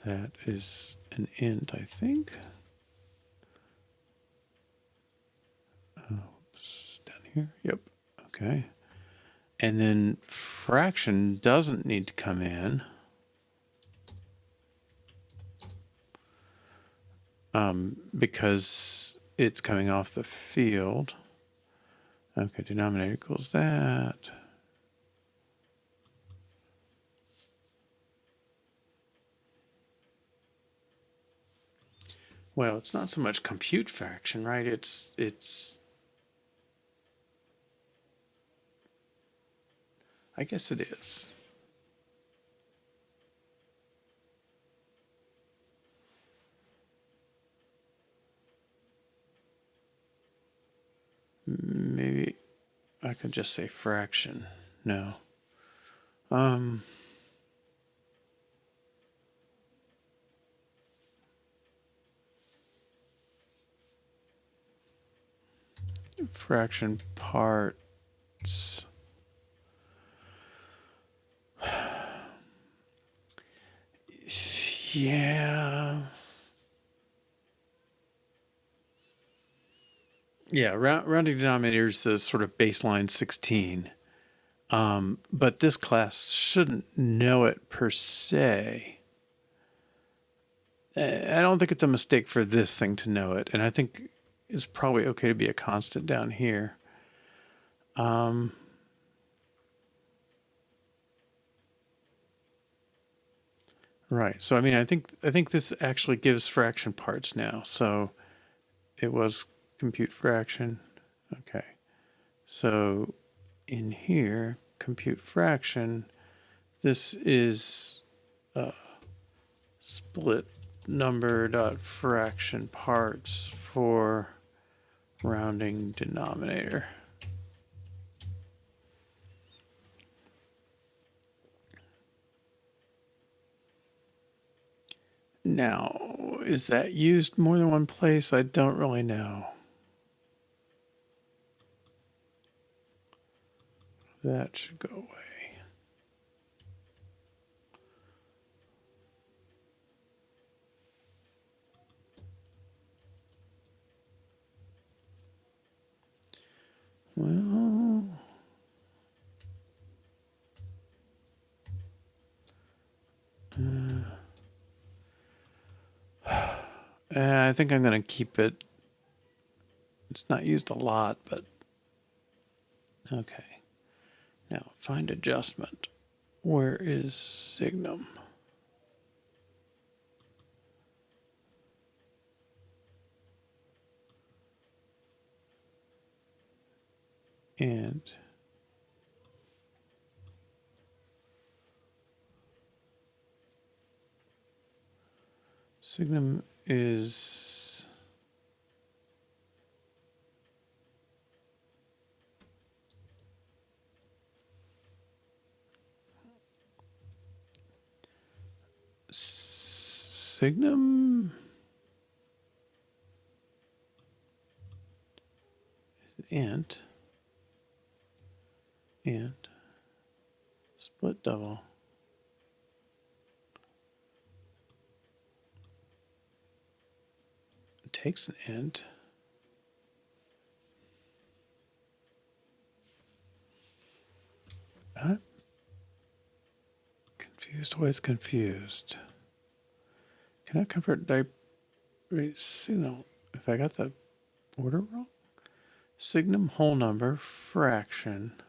That is an int, I think. Oops, down here. Yep. Okay. And then fraction doesn't need to come in. Because it's coming off the field. Okay, denominator equals that. Well, it's not so much compute fraction, right? It's I guess it is. Maybe I could just say fraction. No. Fraction parts. Yeah. Yeah, rounding denominator is the sort of baseline 16. But this class shouldn't know it per se. I don't think it's a mistake for this thing to know it. And I think it's probably okay to be a constant down here. Right. So, I mean, I think this actually gives fraction parts now. So it was compute fraction. Okay. So in here, compute fraction, this is split number dot fraction parts for rounding denominator. Now, is that used more than one place? I don't really know. That should go away. Well, I think I'm going to keep it. It's not used a lot, but okay. Now, find adjustment. Where is signum? and signum is signum is int and split double. It takes an int. I'm confused. Always confused. Can I convert signal if I got the order wrong? Signum whole number fraction.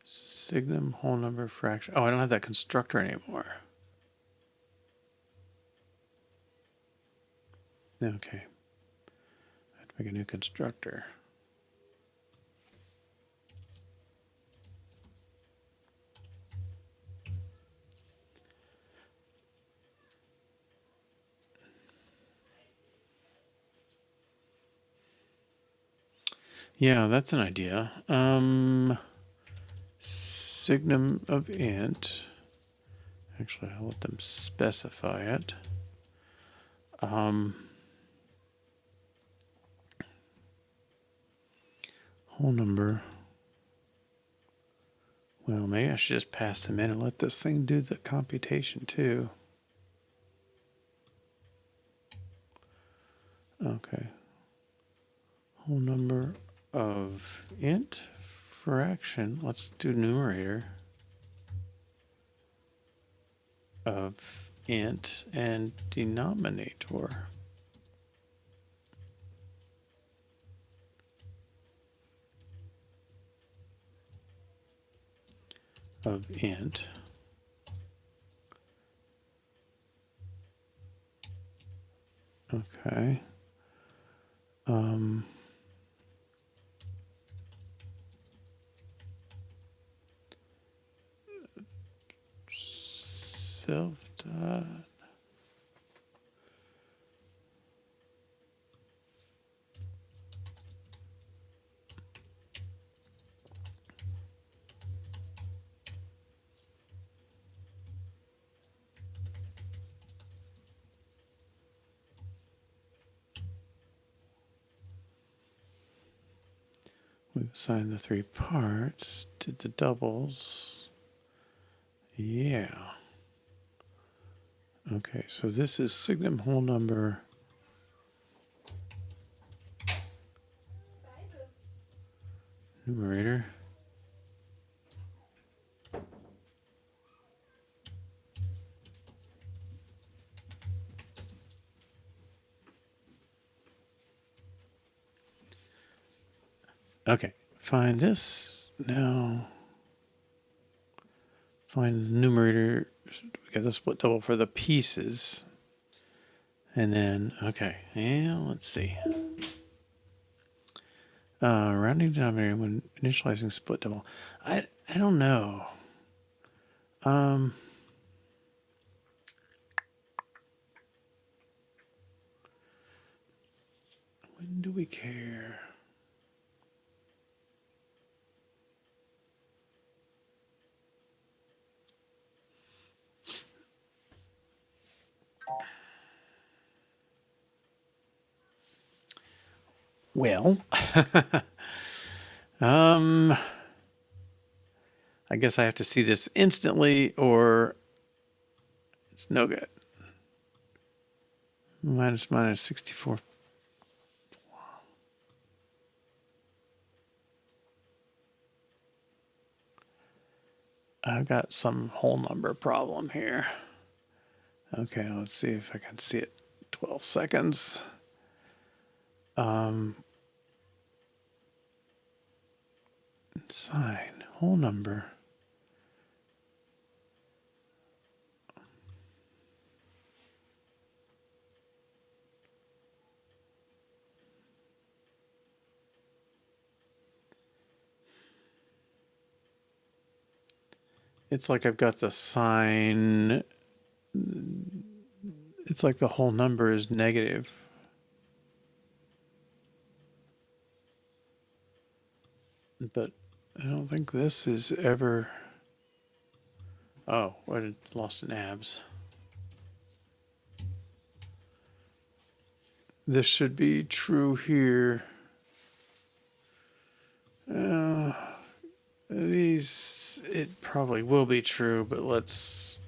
Signum whole number fraction. Oh, I don't have that constructor anymore. Okay. I have to make a new constructor. Yeah, that's an idea. Signum of int. Actually, I'll let them specify it. Whole number. Well, maybe I should just pass them in and let this thing do the computation too. Okay. Whole number of int fraction. Let's do numerator of int and denominator of int. Okay. Self dot. We've assigned the 3 parts, did the doubles. Yeah. Okay, so this is signum whole number. Numerator. Okay, find this now. Find the numerator. We got the split double for the pieces. And then, okay, yeah, let's see. Rounding denominator when initializing split double. I don't know. When do we care? Well, I guess I have to see this instantly or it's no good. Minus 64. I've got some whole number problem here. Okay, let's see if I can see it. 12 seconds. Sign, whole number. It's like I've got the sign. It's like the whole number is negative. But I don't think this is ever. Oh, I lost an abs. This should be true here. These, it probably will be true, but let's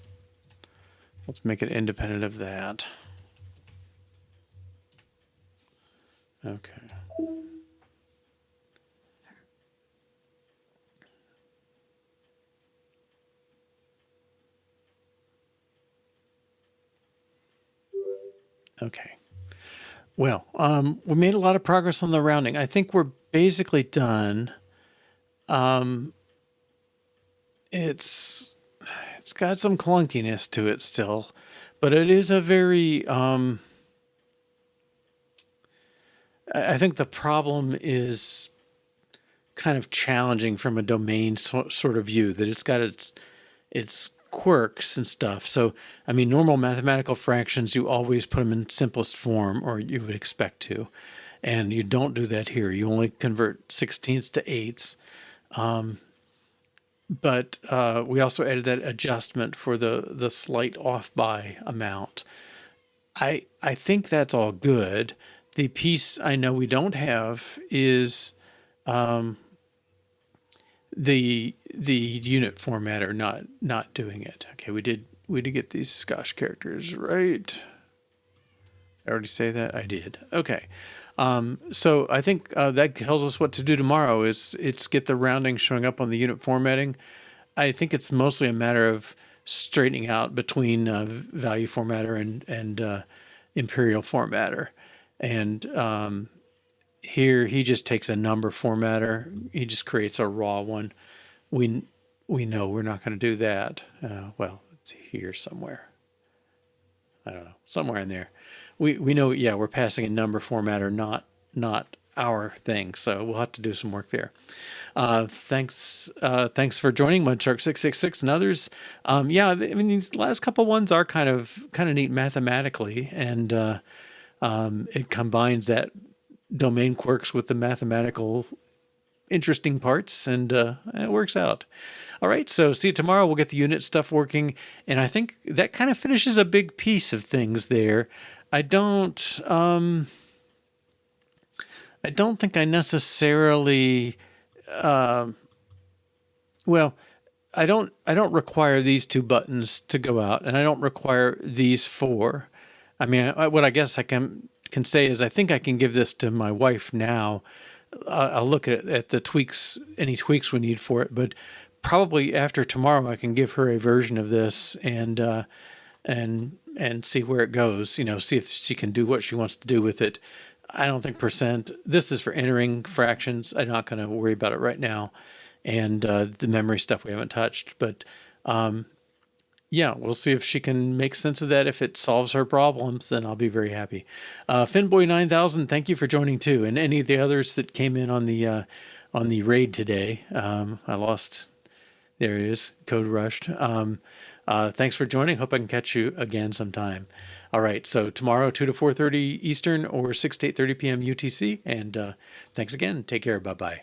make it independent of that. Okay. Okay. Well, we made a lot of progress on the rounding. I think we're basically done. It's got some clunkiness to it still, but it is a very. I think the problem is kind of challenging from a domain sort of view, that it's got its quirks and stuff. So, I mean, normal mathematical fractions, you always put them in simplest form, or you would expect to. And you don't do that here. You only convert sixteenths to eighths. But we also added that adjustment for the slight off by amount. I think that's all good. The piece I know we don't have is the unit formatter not doing it. Okay, we did get these skosh characters right. I already say that? I did. Okay. So I think that tells us what to do tomorrow it's get the rounding showing up on the unit formatting. I think it's mostly a matter of straightening out between value formatter and imperial formatter. And here he just takes a number formatter. He just creates a raw one. We know we're not going to do that. Well, it's here somewhere. I don't know, somewhere in there. We know, yeah, we're passing a number formatter, not our thing. So we'll have to do some work there. Thanks for joining Mudshark666 and others. Yeah, I mean, these last couple ones are kind of neat mathematically, and it combines that domain quirks with the mathematical interesting parts, and it works out. All right, so see you tomorrow. We'll get the unit stuff working, and I think that kind of finishes a big piece of things there. I don't think I necessarily well, I don't require these two buttons to go out, and I don't require these four. I mean, what I guess I can say is I think I can give this to my wife now. I'll look at the tweaks, any tweaks we need for it, but probably after tomorrow I can give her a version of this and see where it goes. You know, see if she can do what she wants to do with it. I don't think percent. This is for entering fractions. I'm not going to worry about it right now, and the memory stuff we haven't touched, but. Yeah, we'll see if she can make sense of that. If it solves her problems, then I'll be very happy. Finboy9000, thank you for joining too, and any of the others that came in on the raid today. I lost. There it is. Code rushed. Thanks for joining. Hope I can catch you again sometime. All right. So tomorrow, 2 to 4:30 Eastern or 6 to 8:30 p.m. UTC. And thanks again. Take care. Bye bye.